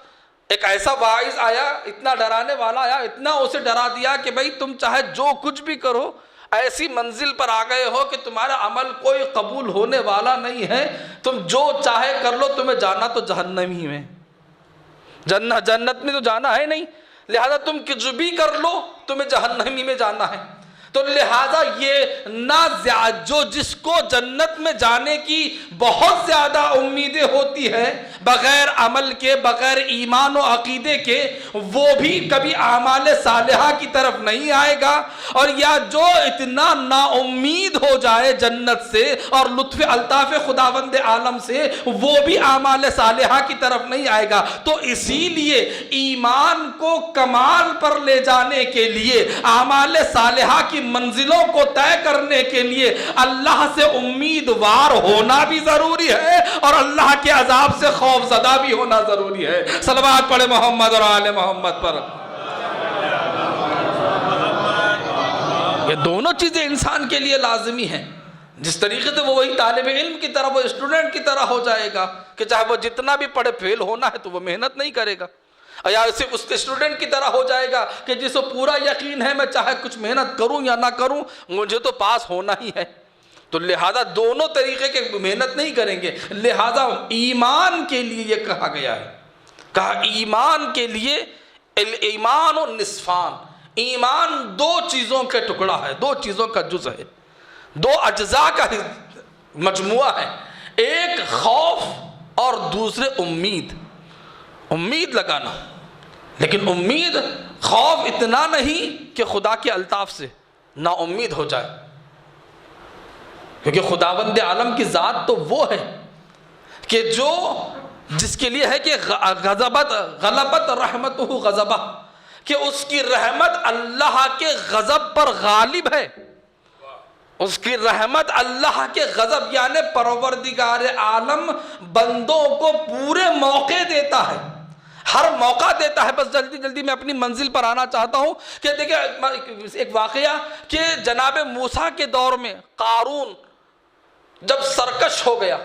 ایک ایسا واعظ آیا، اتنا ڈرانے والا آیا، اتنا اسے ڈرا دیا کہ بھئی تم چاہے جو کچھ بھی کرو، ایسی منزل پر آ گئے ہو کہ تمہارا عمل کوئی قبول ہونے والا نہیں ہے، تم جو چاہے کر لو، تمہیں جانا تو جہنم ہی میں، جنت میں تو جانا ہے نہیں، لہذا تم کچھ بھی کر لو تمہیں جہنم ہی میں جانا ہے۔ تو لہذا یہ جو جس کو جنت میں جانے کی بہت زیادہ امیدیں ہوتی ہیں بغیر عمل کے، بغیر ایمان و عقیدے کے، وہ بھی کبھی اعمال صالحہ کی طرف نہیں آئے گا، اور یا جو اتنا نا امید ہو جائے جنت سے اور لطف الطاف خداوند عالم سے، وہ بھی اعمال صالحہ کی طرف نہیں آئے گا۔ تو اسی لیے ایمان کو کمال پر لے جانے کے لیے، اعمال صالحہ کی منزلوں کو طے کرنے کے لیے اللہ سے امیدوار ہونا بھی ضروری ہے، اور اللہ کے عذاب سے خوف زدہ بھی ہونا ضروری ہے۔ صلوات پڑھے محمد اور آل محمد پر۔ یہ دونوں چیزیں انسان کے لیے لازمی ہیں۔ جس طریقے سے وہ وہی طالب علم کی طرح، وہ اسٹوڈنٹ کی طرح ہو جائے گا کہ چاہے وہ جتنا بھی پڑھے، فیل ہونا ہے تو وہ محنت نہیں کرے گا، یا اسے اس اسٹوڈنٹ کی طرح ہو جائے گا کہ جس کو پورا یقین ہے میں چاہے کچھ محنت کروں یا نہ کروں، مجھے تو پاس ہونا ہی ہے۔ تو لہذا دونوں طریقے کے محنت نہیں کریں گے، لہذا ایمان کے لیے یہ کہا گیا ہے، کہا ایمان کے لیے ایمان و نصفان، ایمان دو چیزوں کا ٹکڑا ہے، دو چیزوں کا جز ہے، دو اجزاء کا مجموعہ ہے، ایک خوف اور دوسرے امید لگانا، لیکن امید، خوف اتنا نہیں کہ خدا کے الطاف سے نا امید ہو جائے، کیونکہ خداوند عالم کی ذات تو وہ ہے کہ جس کے لیے ہے کہ غلبت رحمتہ غضبہ، کہ اس کی رحمت اللہ کے غضب پر غالب ہے، اس کی رحمت اللہ کے غضب، یعنی پروردگار عالم بندوں کو پورے موقع دیتا ہے، ہر موقع دیتا ہے۔ بس جلدی میں اپنی منزل پر آنا چاہتا ہوں کہ دیکھیں ایک واقعہ کہ جناب موسیٰ کے دور میں قارون جب سرکش ہو گیا،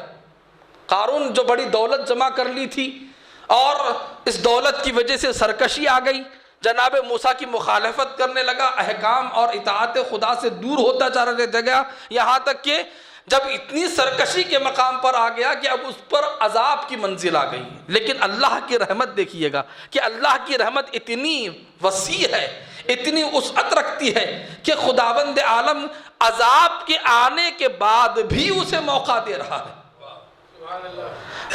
قارون جو بڑی دولت جمع کر لی تھی اور اس دولت کی وجہ سے سرکشی آ گئی، جناب موسیٰ کی مخالفت کرنے لگا، احکام اور اطاعت خدا سے دور ہوتا چلا گیا، یہاں تک کہ جب اتنی سرکشی کے مقام پر آ گیا کہ اب اس پر عذاب کی منزل آ گئی۔ لیکن اللہ کی رحمت دیکھیے گا کہ اللہ کی رحمت اتنی وسیع ہے، اتنی وسعت رکھتی ہے کہ خداوند عالم عذاب کے آنے کے بعد بھی اسے موقع دے رہا ہے۔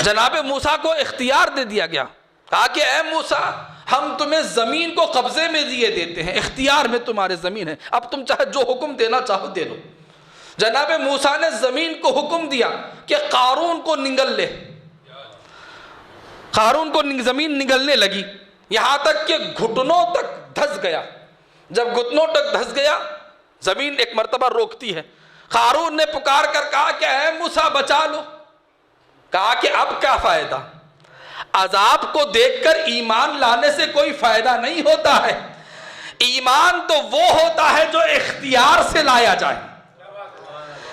جناب موسیٰ کو اختیار دے دیا گیا، کہا کہ اے موسیٰ ہم تمہیں زمین کو قبضے میں دیے دیتے ہیں، اختیار میں تمہارے زمین ہے، اب تم چاہے جو حکم دینا چاہو دے لو۔ جناب موسیٰ نے زمین کو حکم دیا کہ قارون کو نگل لے، قارون کو زمین نگلنے لگی، یہاں تک کہ گھٹنوں تک دھس گیا۔ جب گھٹنوں تک دھس گیا، زمین ایک مرتبہ روکتی ہے، قارون نے پکار کر کہا کہ اے موسیٰ بچا لو، کہا کہ اب کیا فائدہ، عذاب کو دیکھ کر ایمان لانے سے کوئی فائدہ نہیں ہوتا ہے، ایمان تو وہ ہوتا ہے جو اختیار سے لایا جائے،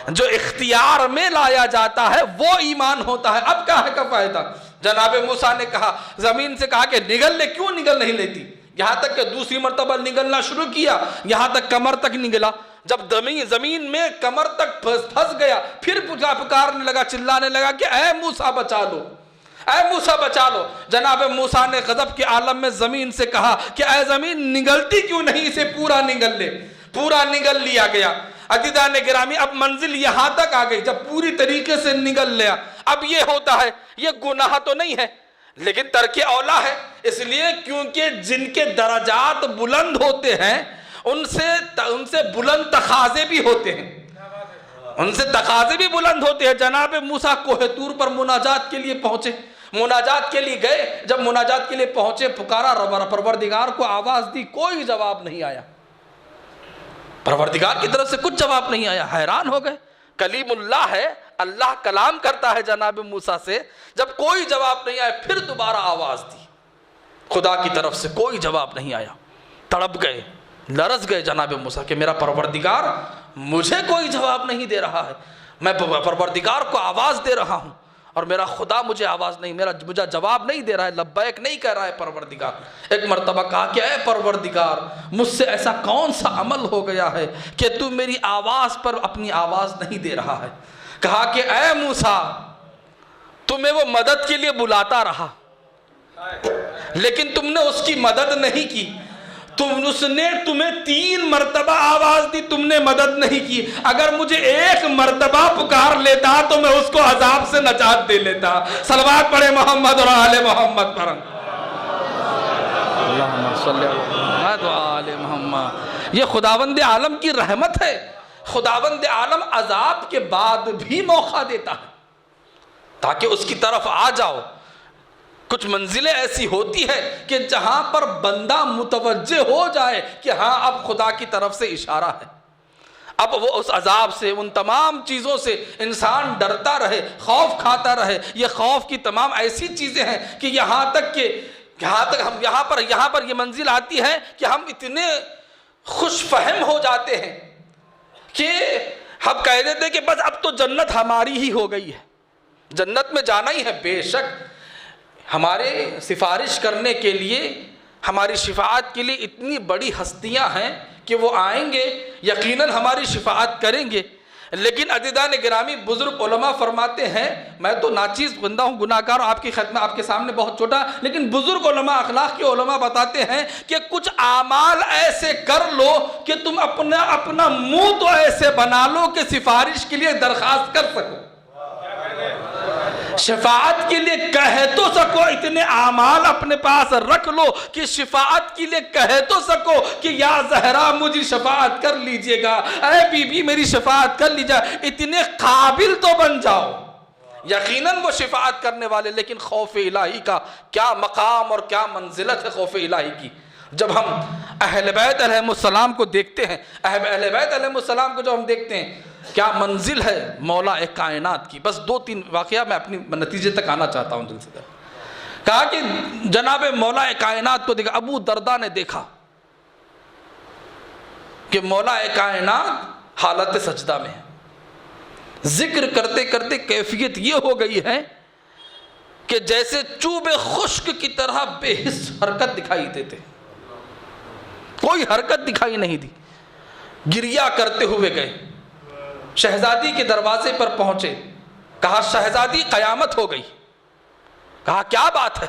جو اختیار میں لایا جاتا ہے وہ ایمان ہوتا ہے، اب کیا ہے کا فائدہ۔ جناب موسیٰ نے کہا، زمین سے کہا کہ نگل لے، کیوں نگل نہیں لیتی، یہاں تک کہ دوسری مرتبہ نگلنا شروع کیا، یہاں تک کمر تک نگلا، جب زمین میں کمر تک پھنس گیا، پھر پکارنے لگا، چلانے لگا کہ اے موسیٰ بچا لو، اے موسیٰ بچا لو۔ جناب موسیٰ نے غضب کے عالم میں زمین سے کہا کہ اے زمین نگلتی کیوں نہیں، اسے پورا نگل لے، پورا نگل لیا گیا۔ عزیزان گرامی اب منزل یہاں تک آ گئی، جب پوری طریقے سے نگل لیا، اب یہ ہوتا ہے، یہ گناہ تو نہیں ہے لیکن ترک اولا ہے، اس لیے کیونکہ جن کے درجات بلند ہوتے ہیں ان سے بلند تقاضے بھی ہوتے ہیں، ان سے تقاضے بھی بلند ہوتے ہیں۔ جناب موسیٰ کوہ طور پر مناجات کے لیے پہنچے، مناجات کے لیے گئے، جب مناجات کے لیے پہنچے پکارا، پروردگار کو آواز دی، کوئی جواب نہیں آیا، پروردگار کی طرف سے کچھ جواب نہیں آیا، حیران ہو گئے، کلیم اللہ ہے، اللہ کلام کرتا ہے جناب موسیٰ سے. جب کوئی جواب نہیں آیا پھر دوبارہ آواز دی خدا کی طرف سے، کوئی جواب نہیں آیا. تڑپ گئے، لرز گئے جناب موسیٰ کہ میرا پروردگار مجھے کوئی جواب نہیں دے رہا ہے، میں پروردگار کو آواز دے رہا ہوں اور میرا خدا مجھے آواز نہیں، مجھے جواب نہیں دے رہا ہے، لبیک نہیں کہہ رہا ہے پروردگار. ایک مرتبہ کہا کہ اے پروردگار مجھ سے ایسا کون سا عمل ہو گیا ہے کہ تو میری آواز پر اپنی آواز نہیں دے رہا ہے. کہا کہ اے موسیٰ تمہیں وہ مدد کے لیے بلاتا رہا لیکن تم نے اس کی مدد نہیں کی. اس نے تمہیں 3 مرتبہ آواز دی، تم نے مدد نہیں کی. اگر مجھے 1 مرتبہ پکار لیتا تو میں اس کو عذاب سے نجات دے لیتا. صلوات پڑھے محمد اور آل محمد پر. اللہم صلی علی محمد و آل محمد. یہ خداوند عالم کی رحمت ہے. خداوند عالم عذاب کے بعد بھی موقع دیتا ہے تاکہ اس کی طرف آ جاؤ. کچھ منزلیں ایسی ہوتی ہے کہ جہاں پر بندہ متوجہ ہو جائے کہ ہاں اب خدا کی طرف سے اشارہ ہے، اب وہ اس عذاب سے، ان تمام چیزوں سے انسان ڈرتا رہے، خوف کھاتا رہے. یہ خوف کی تمام ایسی چیزیں ہیں کہ یہاں پر یہ منزل آتی ہے کہ ہم اتنے خوش فہم ہو جاتے ہیں کہ ہم کہہ دیتے کہ بس اب تو جنت ہماری ہی ہو گئی ہے، جنت میں جانا ہی ہے. بے شک ہمارے سفارش کرنے کے لیے، ہماری شفاعت کے لیے اتنی بڑی ہستیاں ہیں کہ وہ آئیں گے، یقیناً ہماری شفاعت کریں گے. لیکن عزیزان گرامی بزرگ علماء فرماتے ہیں، میں تو ناچیز بندہ ہوں، گناہ گار ہوں، آپ کی خدمت آپ کے سامنے بہت چھوٹا، لیکن بزرگ علماء، اخلاق کے علماء بتاتے ہیں کہ کچھ اعمال ایسے کر لو کہ تم اپنا منہ تو ایسے بنا لو کہ سفارش کے لیے درخواست کر سکو، شفاعت کے لیے کہہ تو سکو. اتنے اعمال اپنے پاس رکھ لو کہ شفاعت کے لیے کہہ تو سکو کہ یا زہرا مجھے شفاعت کر لیجئے گا، اے بی بی میری شفاعت کر لیجئے. اتنے قابل تو بن جاؤ، یقیناً وہ شفاعت کرنے والے. لیکن خوف الہی کا کیا مقام اور کیا منزلت ہے خوف الہی کی. جب ہم اہل بیت علیہ السلام کو دیکھتے ہیں، اہل بیت علیہ السلام کو جو ہم دیکھتے ہیں، کیا منزل ہے مولا کائنات کی. بس 2-3 واقعہ میں اپنی نتیجے تک آنا چاہتا ہوں. دل سے کہا کہ جناب مولا کائنات کو دیکھا، ابو دردہ نے دیکھا کہ مولا کائنات حالت سجدہ میں ہے. ذکر کرتے کرتے کیفیت یہ ہو گئی ہے کہ جیسے چوب خشک کی طرح بے حس حرکت دکھائی دیتے، کوئی حرکت دکھائی نہیں دی. گریہ کرتے ہوئے گئے، شہزادی کے دروازے پر پہنچے. کہا شہزادی قیامت ہو گئی. کہا کیا بات ہے؟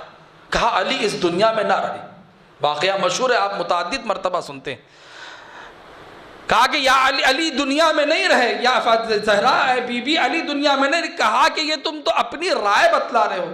کہا علی اس دنیا میں نہ رہے. واقعہ مشہور ہے، آپ متعدد مرتبہ سنتے ہیں. کہا کہ یا علی دنیا میں نہیں رہے، یا زہرا اے بی بی علی دنیا میں نہیں. کہا کہ یہ تم تو اپنی رائے بتلا رہے ہو.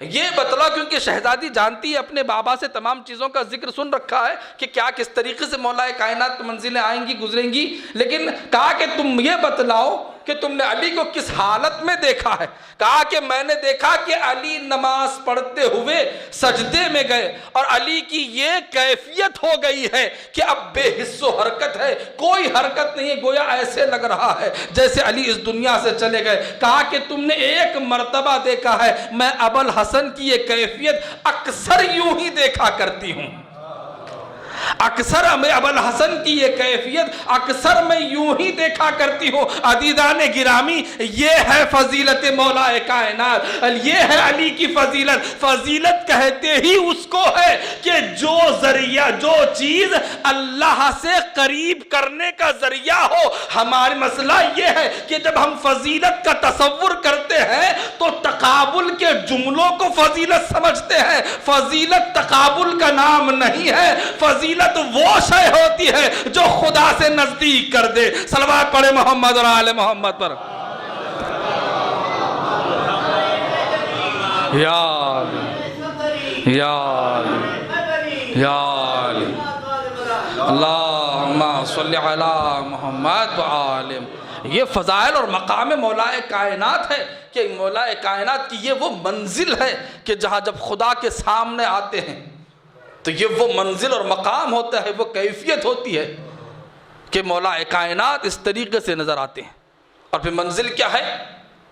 یہ بتلا، کیونکہ شہزادی جانتی ہے، اپنے بابا سے تمام چیزوں کا ذکر سن رکھا ہے کہ کیا کس طریقے سے مولا کائنات منزلیں آئیں گی، گزریں گی. لیکن کہا کہ تم یہ بتلاؤ کہ تم نے علی کو کس حالت میں دیکھا ہے. کہا کہ میں نے دیکھا کہ علی نماز پڑھتے ہوئے سجدے میں گئے اور علی کی یہ کیفیت ہو گئی ہے کہ اب بے حس و حرکت ہے، کوئی حرکت نہیں ہے، گویا ایسے لگ رہا ہے جیسے علی اس دنیا سے چلے گئے. کہا کہ تم نے 1 مرتبہ دیکھا ہے، میں ابوالحسن کی یہ کیفیت اکثر یوں ہی دیکھا کرتی ہوں. اکثر میں ابوالحسن کی یہ کیفیت اکثر میں یوں ہی دیکھا کرتی ہوں. عزیزان گرامی، یہ ہے فضیلت مولا کائنات، یہ ہے علی کی فضیلت. فضیلت کہتے ہی اس کو ہے کہ جو ذریعہ، جو چیز اللہ سے قریب کرنے کا ذریعہ ہو. ہمارا مسئلہ یہ ہے کہ جب ہم فضیلت کا تصور کرتے ہیں تو تقابل کے جملوں کو فضیلت سمجھتے ہیں. فضیلت تقابل کا نام نہیں ہے. فضیلت وہ شے ہوتی ہے جو خدا سے نزدیک کر دے. صلوات پڑھے محمد اور آل محمد پر. یا اللہم صلی علی محمد و آل. یہ فضائل اور مقام مولا کائنات ہے کہ مولا کائنات کی یہ وہ منزل ہے کہ جہاں جب خدا کے سامنے آتے ہیں تو یہ وہ منزل اور مقام ہوتا ہے، وہ کیفیت ہوتی ہے کہ مولا کائنات اس طریقے سے نظر آتے ہیں. اور پھر منزل کیا ہے؟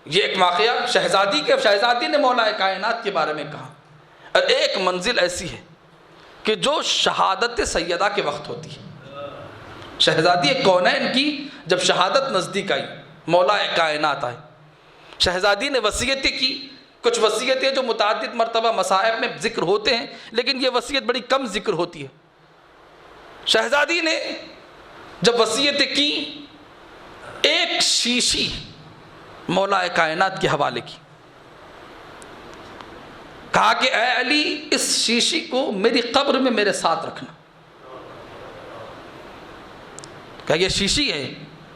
یہ ایک واقعہ شہزادی نے مولا کائنات کے بارے میں کہا. اور ایک منزل ایسی ہے کہ جو شہادت سیدہ کے وقت ہوتی ہے. شہزادی کونین کی جب شہادت نزدیک آئی، مولا کائنات آئے، شہزادی نے وصیتیں کی. کچھ وصیتیں جو متعدد مرتبہ مصائب میں ذکر ہوتے ہیں، لیکن یہ وصیت بڑی کم ذکر ہوتی ہے. شہزادی نے جب وصیتیں کی، ایک شیشی مولا کائنات کے حوالے کی. کہا کہ اے علی، اس شیشی کو میری قبر میں میرے ساتھ رکھنا. کہا یہ شیشی ہے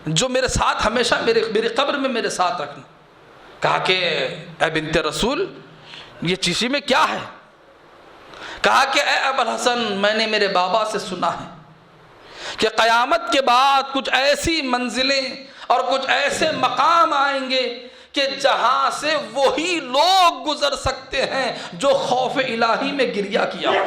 جو میرے ساتھ ہمیشہ میری قبر میں میرے ساتھ رکھنا. کہا کہ اے بنت رسول، یہ شیشی میں کیا ہے؟ کہا کہ اے ابو الحسن، میں نے میرے بابا سے سنا ہے کہ قیامت کے بعد کچھ ایسی منزلیں اور کچھ ایسے مقام آئیں گے کہ جہاں سے وہی لوگ گزر سکتے ہیں جو خوف الہی میں گریہ کیا ہو،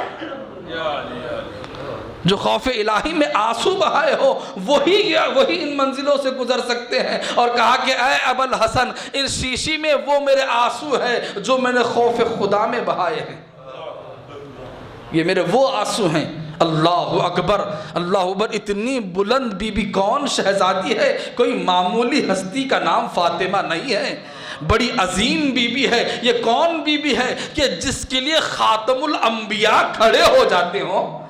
جو خوف الہی میں آنسو بہائے ہو، وہی ان منزلوں سے گزر سکتے ہیں. اور کہا کہ اے ابو الحسن، ان شیشی میں وہ میرے آنسو ہے جو میں نے خوف خدا میں بہائے ہیں. یہ میرے وہ آنسو ہیں. اللہ اکبر، اللہ اکبر. اتنی بلند بی بی کون شہزادی ہے، کوئی معمولی ہستی کا نام فاطمہ نہیں ہے، بڑی عظیم بی بی ہے. یہ کون بی بی ہے کہ جس کے لیے خاتم الانبیاء کھڑے ہو جاتے ہوں،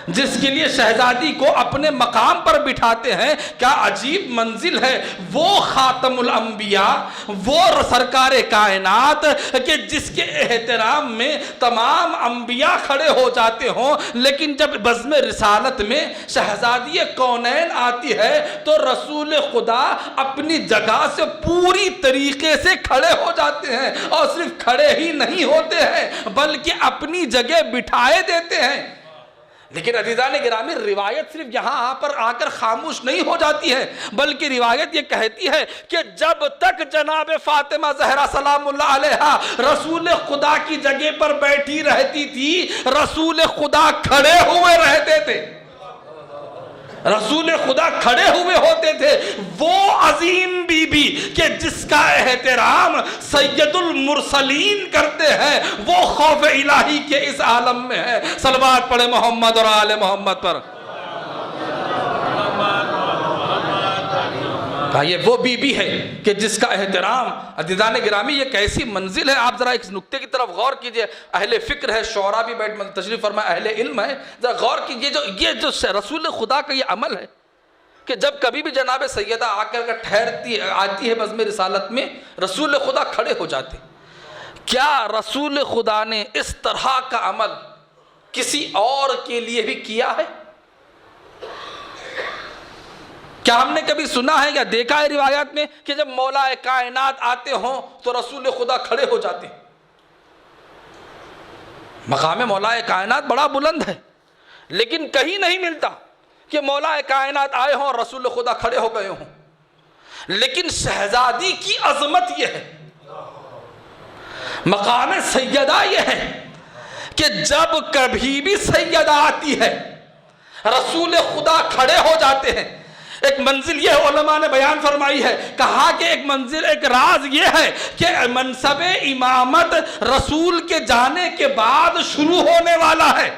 جس کے لیے شہزادی کو اپنے مقام پر بٹھاتے ہیں. کیا عجیب منزل ہے. وہ خاتم الانبیاء، وہ سرکار کائنات کہ جس کے احترام میں تمام انبیاء کھڑے ہو جاتے ہوں، لیکن جب بزم رسالت میں شہزادی کونین آتی ہے تو رسول خدا اپنی جگہ سے پوری طریقے سے کھڑے ہو جاتے ہیں. اور صرف کھڑے ہی نہیں ہوتے ہیں بلکہ اپنی جگہ بٹھائے دیتے ہیں. لیکن عزیزان گرامی، روایت صرف یہاں پر آ کر خاموش نہیں ہو جاتی ہے، بلکہ روایت یہ کہتی ہے کہ جب تک جناب فاطمہ زہرا سلام اللہ علیہا رسول خدا کی جگہ پر بیٹھی رہتی تھی، رسول خدا کھڑے ہوئے رہتے تھے، رسول خدا کھڑے ہوئے ہوتے تھے. وہ عظیم بی بی کہ جس کا احترام سید المرسلین کرتے ہیں، وہ خوف الہی کے اس عالم میں ہے. صلوات پڑھے محمد اور آل محمد پر. یہ وہ بی بی ہے کہ جس کا احترام. عزیزان گرامی، یہ کیسی منزل ہے. آپ ذرا اس نکتے کی طرف غور کیجئے. اہل فکر ہے، شعراء بھی بیٹھ تشریف فرمائے، اہل علم ہے، ذرا غور کیجئے. یہ جو رسول خدا کا یہ عمل ہے کہ جب کبھی بھی جناب سیدہ آ کر آتی ہے بزم رسالت میں، رسول خدا کھڑے ہو جاتے. کیا رسول خدا نے اس طرح کا عمل کسی اور کے لیے بھی کیا ہے؟ کیا ہم نے کبھی سنا ہے یا دیکھا ہے روایات میں کہ جب مولا کائنات آتے ہوں تو رسول خدا کھڑے ہو جاتے ہیں؟ مقام مولا کائنات بڑا بلند ہے، لیکن کہیں نہیں ملتا کہ مولا کائنات آئے ہوں اور رسول خدا کھڑے ہو گئے ہوں. لیکن شہزادی کی عظمت یہ ہے، مقام سیدہ یہ ہے کہ جب کبھی بھی سیدہ آتی ہے رسول خدا کھڑے ہو جاتے ہیں. ایک منزل یہ علماء نے بیان فرمائی ہے، کہا کہ ایک منزل، ایک راز یہ ہے کہ منصب امامت رسول کے جانے کے بعد شروع ہونے والا ہے.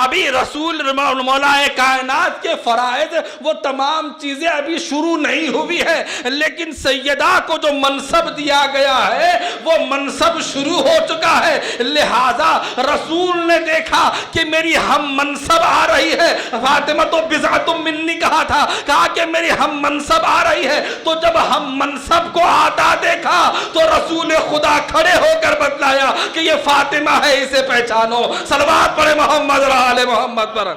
ابھی رسول مولا کائنات کے فرائض وہ تمام چیزیں ابھی شروع نہیں ہوئی ہے، لیکن سیدہ کو جو منصب دیا گیا ہے وہ منصب شروع ہو چکا ہے. لہذا رسول نے دیکھا کہ میری ہم منصب آ رہی ہے. فاطمہ تو بضعۃ منی کہا تھا، کہا کہ میری ہم منصب آ رہی ہے. تو جب ہم منصب کو آتا دیکھا تو رسول خدا کھڑے ہو کر بتلایا کہ یہ فاطمہ ہے، اسے پہچانو. صلوات پڑھے محمد اور آل محمد پر.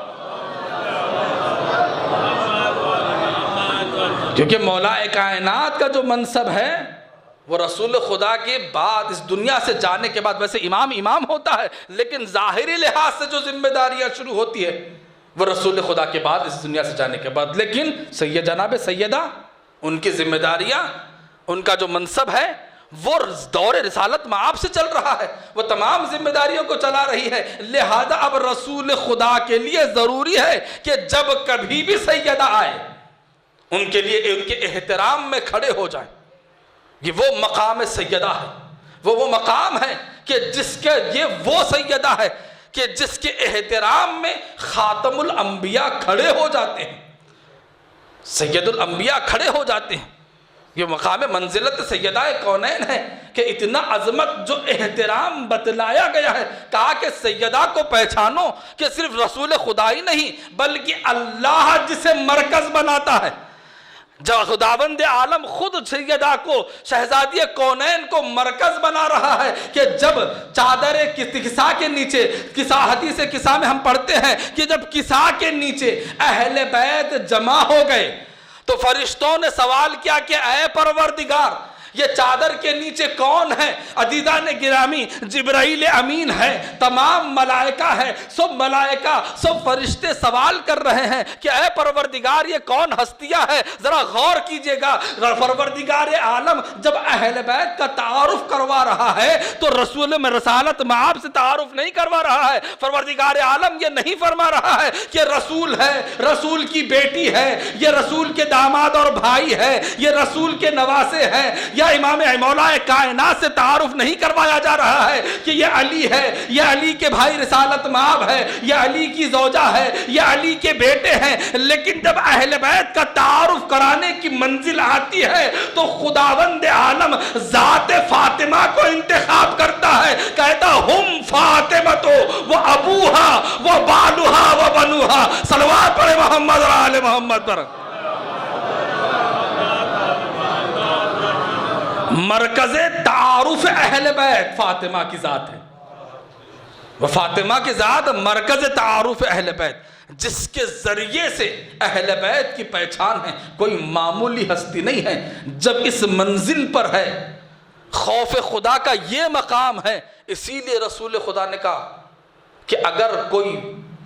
کیونکہ مولا کائنات کا جو منصب ہے وہ رسول خدا کے بعد اس دنیا سے جانے کے بعد، ویسے امام ہوتا ہے لیکن ظاہری لحاظ سے جو ذمہ داریاں شروع ہوتی ہے وہ رسول خدا کے بعد اس دنیا سے جانے کے بعد. لیکن جناب سیدہ، ان کی ذمہ داریاں، ان کا جو منصب ہے وہ دور رسالت میں آپ سے چل رہا ہے، وہ تمام ذمہ داریوں کو چلا رہی ہے. لہذا اب رسول خدا کے لیے ضروری ہے کہ جب کبھی بھی سیدہ آئے ان کے لیے ان کے احترام میں کھڑے ہو جائیں. یہ وہ مقام سیدہ ہے، وہ مقام ہے کہ جس کے یہ وہ سیدہ ہے کہ جس کے احترام میں خاتم الانبیاء کھڑے ہو جاتے ہیں، سید الانبیاء کھڑے ہو جاتے ہیں۔ یہ مقام منزلت سیدہ کونین ہے کہ اتنا عظمت جو احترام بتلایا گیا ہے، کہا کہ سیدہ کو پہچانو کہ صرف رسول خدا ہی نہیں بلکہ اللہ جسے مرکز بناتا ہے، جب خداوند عالم خود سیدہ کو، شہزادی کونین کو مرکز بنا رہا ہے کہ جب چادر کسا کے نیچے، حدیث کسا میں ہم پڑھتے ہیں کہ جب کسا کے نیچے اہل بیت جمع ہو گئے تو فرشتوں نے سوال کیا کہ اے پروردگار یہ چادر کے نیچے کون ہے؟ عزیزان گرامی جبرائیل امین ہے، تمام ملائکہ ہے، سب ملائکہ سب فرشتے سوال کر رہے ہیں کہ اے پروردگار یہ کون ہستیاں ہے؟ ذرا غور کیجئے گا، پروردگار عالم جب اہل بیت کا تعارف کروا رہا ہے تو رسول میں رسالت معاب سے تعارف نہیں کروا رہا ہے۔ پروردگار عالم یہ نہیں فرما رہا ہے کہ رسول ہے، رسول کی بیٹی ہے، یہ رسول کے داماد اور بھائی ہے، یہ رسول کے نواسے ہیں، یا امام مولا کائنات سے تعارف نہیں کروایا جا رہا ہے کہ یہ علی ہے، یہ علی کے بھائی رسالت مآب ہے، یہ علی کی زوجہ ہے، یہ علی کے بیٹے ہیں۔ لیکن جب اہل بیت کا تعارف کرانے کی منزل آتی ہے تو خداوند عالم ذات فاطمہ کو انتخاب کرتا ہے، کہتا ہم فاطمہ و ابوہا و بالوہا و بنوہا۔ صلوات پڑھے محمد اور آل محمد پر۔ مرکز تعارف اہل بیت فاطمہ کی ذات ہے، وہ فاطمہ کی ذات مرکز تعارف اہل بیت، جس کے ذریعے سے اہل بیت کی پہچان ہے، کوئی معمولی ہستی نہیں ہے۔ جب اس منزل پر ہے، خوف خدا کا یہ مقام ہے، اسی لیے رسول خدا نے کہا کہ اگر کوئی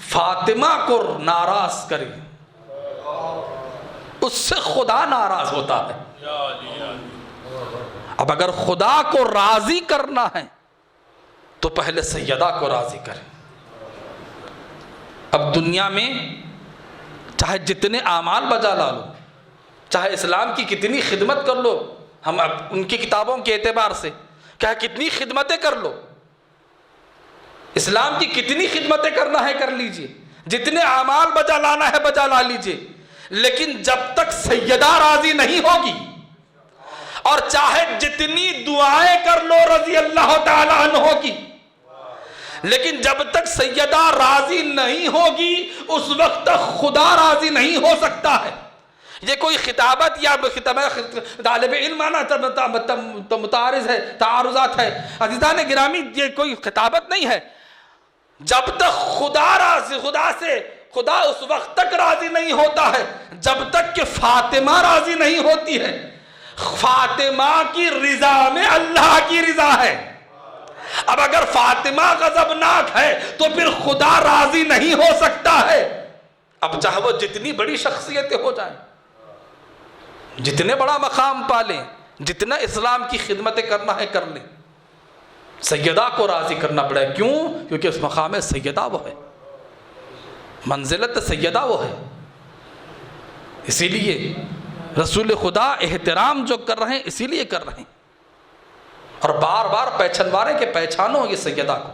فاطمہ کو ناراض کرے اس سے خدا ناراض ہوتا ہے۔ اب اگر خدا کو راضی کرنا ہے تو پہلے سیدہ کو راضی کریں۔ اب دنیا میں چاہے جتنے اعمال بجا لا لو، چاہے اسلام کی کتنی خدمت کر لو، ہم اب ان کی کتابوں کے اعتبار سے کیا کتنی خدمتیں کر لو، اسلام کی کتنی خدمتیں کرنا ہے کر لیجئے، جتنے اعمال بجا لانا ہے بجا لا لیجئے، لیکن جب تک سیدہ راضی نہیں ہوگی اور چاہے جتنی دعائیں کر لو رضی اللہ تعالیٰ عنہ کی، لیکن جب تک سیدہ راضی نہیں ہوگی اس وقت تک خدا راضی نہیں ہو سکتا ہے۔ یہ کوئی خطابت یا طالب علم متعارض ہے، تعارضات ہے، عزیزان گرامی یہ کوئی خطابت نہیں ہے۔ جب تک خدا اس وقت تک راضی نہیں ہوتا ہے جب تک کہ فاطمہ راضی نہیں ہوتی ہے۔ فاطمہ کی رضا میں اللہ کی رضا ہے۔ اب اگر فاطمہ غضبناک ہے تو پھر خدا راضی نہیں ہو سکتا ہے۔ اب چاہے وہ جتنی بڑی شخصیتیں ہو جائیں، جتنے بڑا مقام پالیں، جتنا اسلام کی خدمتیں کرنا ہے کر لیں، سیدہ کو راضی کرنا پڑے۔ کیوں؟ کیونکہ اس مقام سیدہ وہ ہے، منزلت سیدہ وہ ہے۔ اسی لیے رسول خدا احترام جو کر رہے ہیں اسی لیے کر رہے ہیں، اور بار بار پہچانوارے کہ پہچانو یہ سیدہ کو۔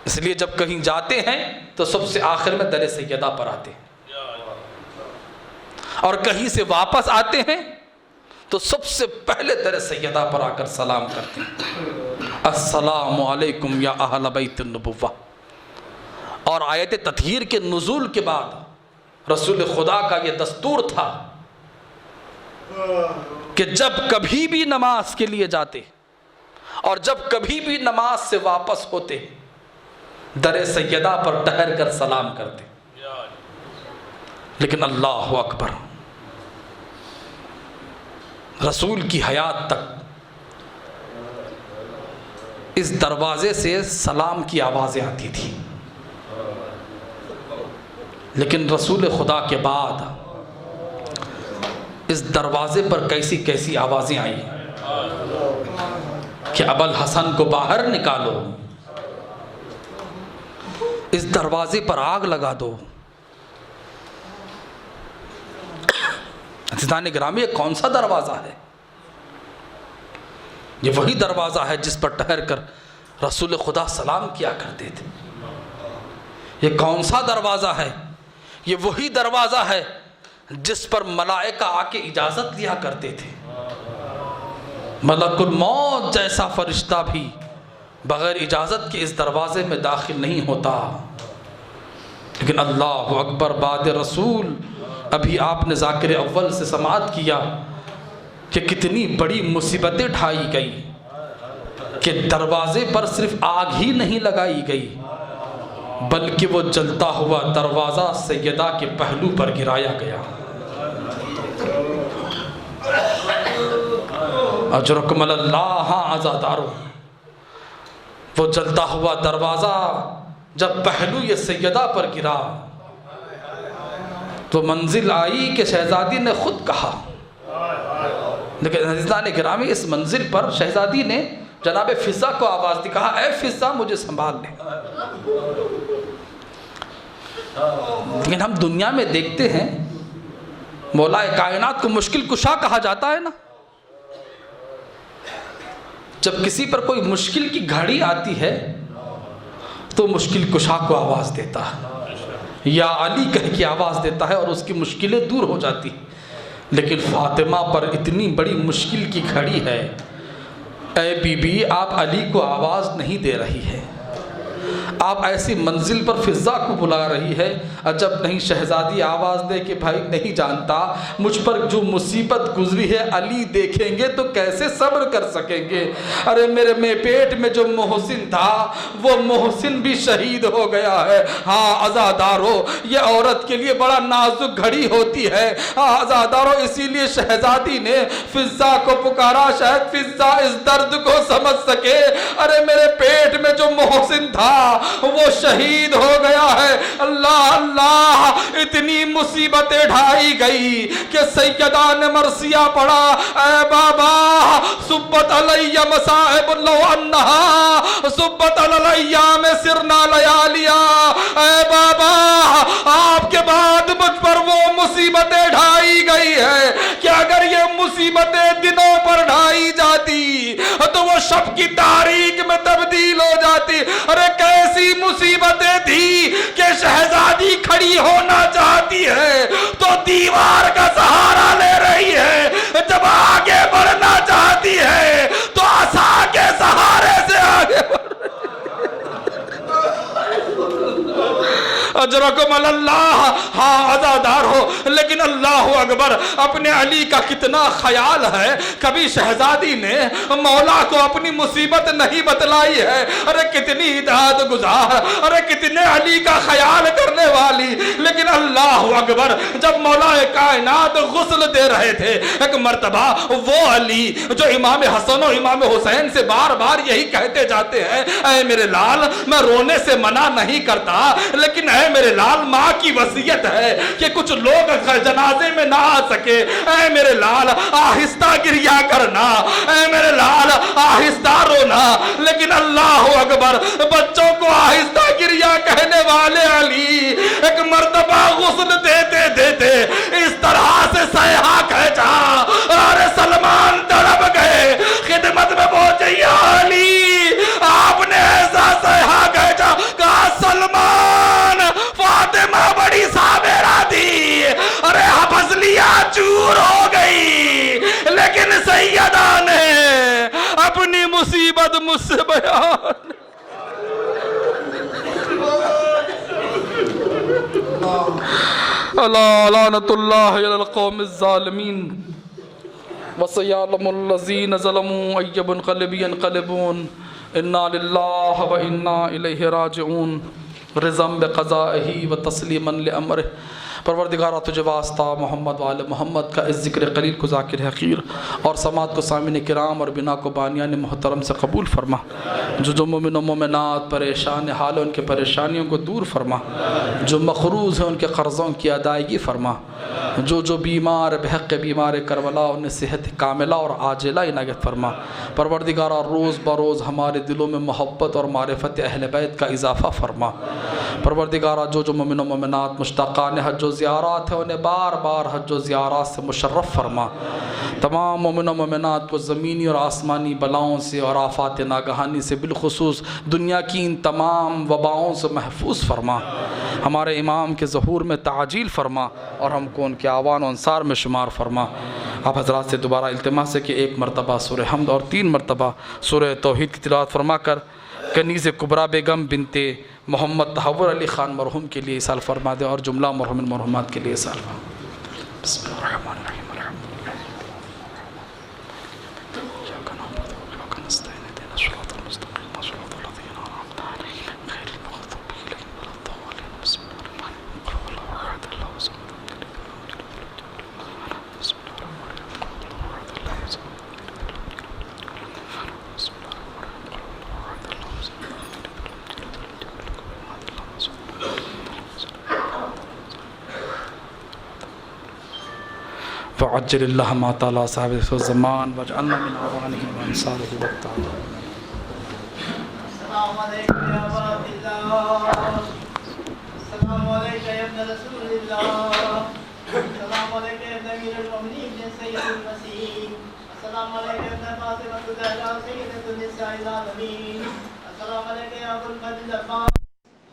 اس لیے جب کہیں جاتے ہیں تو سب سے آخر میں در سیدہ پر آتے ہیں، اور کہیں سے واپس آتے ہیں تو سب سے پہلے در سیدہ پر آ کر سلام کرتے ہیں، السلام علیکم یا اہل بیت النبوہ۔ اور آیت تطہیر کے نزول کے بعد رسول خدا کا یہ دستور تھا کہ جب کبھی بھی نماز کے لیے جاتے اور جب کبھی بھی نماز سے واپس ہوتے در سیدہ پر ٹھہر کر سلام کرتے۔ لیکن اللہ اکبر، رسول کی حیات تک اس دروازے سے سلام کی آوازیں آتی تھی، لیکن رسول خدا کے بعد اس دروازے پر کیسی کیسی آوازیں آئی کہ ابو الحسن کو باہر نکالو، اس دروازے پر آگ لگا دو۔ عزیزان گرامی یہ کون سا دروازہ ہے؟ یہ وہی دروازہ ہے جس پر ٹھہر کر رسول خدا سلام کیا کرتے تھے۔ یہ کون سا دروازہ ہے؟ یہ وہی دروازہ ہے جس پر ملائکہ آ کے اجازت لیا کرتے تھے۔ ملک الموت جیسا فرشتہ بھی بغیر اجازت کے اس دروازے میں داخل نہیں ہوتا۔ لیکن اللہ اکبر، بعد رسول ابھی آپ نے ذاکر اول سے سماعت کیا کہ کتنی بڑی مصیبتیں ڈھائی گئی کہ دروازے پر صرف آگ ہی نہیں لگائی گئی بلکہ وہ جلتا ہوا دروازہ سیدہ کے پہلو پر گرایا گیا۔ اجرکم اللہ، ہاں عزادارو، وہ جلتا ہوا دروازہ جب پہلو یہ سیدہ پر گرا تو منزل آئی کہ شہزادی نے خود کہا، لیکن عزیزان گرامی اس منزل پر شہزادی نے جناب فضہ کو آواز دی، کہا اے فضہ مجھے سنبھال لے۔ لیکن ہم دنیا میں دیکھتے ہیں مولا کائنات کو مشکل کشا کہا جاتا ہے نا، جب کسی پر کوئی مشکل کی گھڑی آتی ہے تو مشکل کشا کو آواز دیتا ہے، یا علی کہہ کے آواز دیتا ہے اور اس کی مشکلیں دور ہو جاتی۔ لیکن فاطمہ پر اتنی بڑی مشکل کی گھڑی ہے، اے بی بی آپ علی کو آواز نہیں دے رہی ہے، آپ ایسی منزل پر فضہ کو بلا رہی ہے۔ عجب نہیں شہزادی آواز دے کہ بھائی نہیں جانتا مجھ پر جو مصیبت گزری ہے علی دیکھیں گے تو کیسے صبر کر سکیں گے۔ ارے میرے میں پیٹ میں جو محسن تھا وہ محسن بھی شہید ہو گیا ہے۔ ہاں عزادارو، یہ عورت کے لیے بڑا نازک گھڑی ہوتی ہے۔ ہاں عزادارو، اسی لیے شہزادی نے فضہ کو پکارا، شاید فضہ اس درد کو سمجھ سکے۔ ارے میرے پیٹ میں جو محسن تھا وہ شہید ہو گیا ہے۔ اللہ اللہ، اتنی مصیبتیں ڈھائی گئی کہ سیدہ نے مرثیہ پڑھا، اے بابا صبت علی مصائب لو انہا صبت علی میں سرنا لیالیا۔ اے بابا آپ کے بعد مجھ پر وہ مصیبتیں ڈھائی گئی ہے کہ اگر یہ مصیبتیں دنوں پر ڈھائی جاتی تو وہ شب کی تاریک میں تبدیل ہو جاتی۔ ارے کیسی مصیبتیں تھی کہ شہزادی کھڑی ہونا چاہتی ہے تو دیوار کا سہارا لے رہی ہے، جب آگے بڑھنا چاہتی ہے تو عصا کے سہارے سے آگے بڑھ رہی ہے۔ اجرکم اللہ، ہاں عزادار ہو، لیکن اللہ اکبر، اپنے علی کا کتنا خیال ہے۔ کبھی شہزادی نے مولا کو اپنی مصیبت نہیں بتلائی ہے۔ ارے کتنی اطاعت گزار، ارے کتنے علی کا خیال کرنے والی، لیکن اللہ اکبر جب مولا کائنات غسل دے رہے تھے ایک مرتبہ وہ علی جو امام حسن و امام حسین سے بار بار یہی کہتے جاتے ہیں، اے میرے لال میں رونے سے منع نہیں کرتا، لیکن اے میرے لال ماں کی وصیت ہے کہ کچھ لوگ جنازے میں نہ آ سکے، اے میرے لال آہستہ گریا کرنا، اے میرے لال آہستہ رونا۔ لیکن اللہ اکبر بچوں کو آہستہ گریا کہنے والے علی ایک مرتبہ غسل دیتے دیتے اس طرح سے سیحا کھینچا اور سلمان تڑپ گئے، خدمت میں پہنچے یا علی آپ نے ایسا سیحا کھینچا، کہا سلمان فاطمہ بڑی صابرہ تھی، ارے حفظلیہ چور ہو گئی، لیکن سیدہ نے اپنی مصیبت مجھ سے بیان۔ اللہ لعنت اللہ علی القوم الظالمین وسیعلم الذین ظلموا ای منقلب ینقلبون انا للہ و انا الیہ راجعون رضا بقضائہ و تسلیما لامرہ۔ پروردگارہ تجھے واسطہ محمد و آل محمد کا اس ذکر قلیل کو ذاکر حقیر اور سماعت کو سامعین کرام اور بنا کو بانیان محترم سے قبول فرما۔ جو مومن و مومنات پریشان حال ان کے پریشانیوں کو دور فرما، جو مقروض ہیں ان کے قرضوں کی ادائیگی فرما، جو بیمار بحق بیمار کربلا انہیں صحت کاملہ اور عاجلہ عنایت فرما۔ پروردگارہ روز بروز ہمارے دلوں میں محبت اور معرفت اہل بیت کا اضافہ فرما۔ پروردگارہ جو مومن و مومنات مشتاقان حج و زیارات ہیں انہیں بار بار حج و زیارات سے مشرف فرما. تمام مومن و مومنات کو زمینی اور آسمانی بلاؤں سے اور آفات ناگہانی سے بالخصوص دنیا کی ان تمام وباؤں سے محفوظ فرما. ہمارے امام کے ظہور میں تعجیل فرما اور ہم کو ان کے اعوان و انصار میں شمار فرما. آپ حضرات سے دوبارہ التماس ہے کہ 1 مرتبہ سورہ حمد اور 3 مرتبہ سورہ توحید کی تلاوت فرما کر کنیز کبریٰ بیگم بنت محمد تحور علی خان مرحوم کے لیے اصال فرما دیں اور جملہ مرحومین مرحومات کے لیے اصال فرما. بسم اللہ الرحمن الرحیم. فعجل اللہ ما تعالی صاحب الزمان واجعلنا من اعوانہ وانصارہ والتعالی. السلام علیکم یا عباد اللہ. السلام علیکم یا ابن رسول اللہ. السلام علیکم یا ابن امیر المؤمنین ابن سید المسیح. السلام علیکم یا ابن فاطمہ الزہرا سیدۃ النساء العالمین. السلام علیکم یا ابو الفضل عباس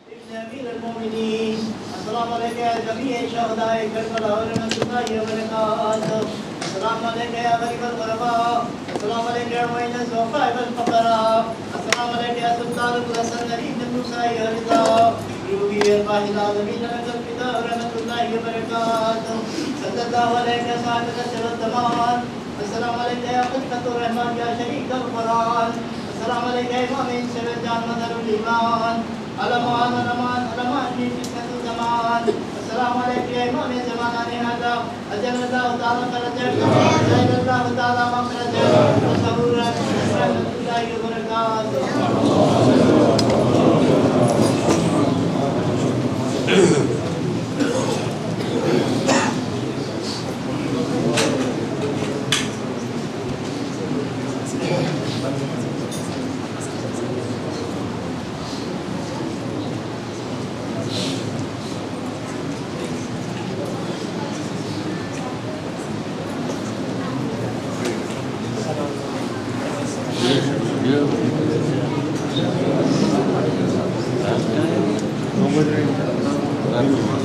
ابن امیر المؤمنین. السلام علیکم یا جمیع شہداء کربلا ورحمۃ اللہ وبرکاتہ. السلام علیکم یا غریب الغرباء. السلام علیکم یا معین الضعفاء والفقراء. السلام علیکم یا سلطان الحسن علی بن موسیٰ رضا روحی ارواح العالمین لک الفداء ورحمۃ اللہ وبرکاتہ. صلی اللہ علیہ صاحب النصر والتمام. السلام علیکم یا خلقۃ الرحمن یا شریک القرآن. السلام علیکم امام انصر الجان مظہر الایمان. علمان علمان علمان فی فتنۃ الزمان. السلام علیکم یا امام زمانہ هذا اجل اللہ تعالی فرجک اجل اللہ تعالی مخرجک وصبر رحمۃ اللہ وبرکاتہ. Yeah.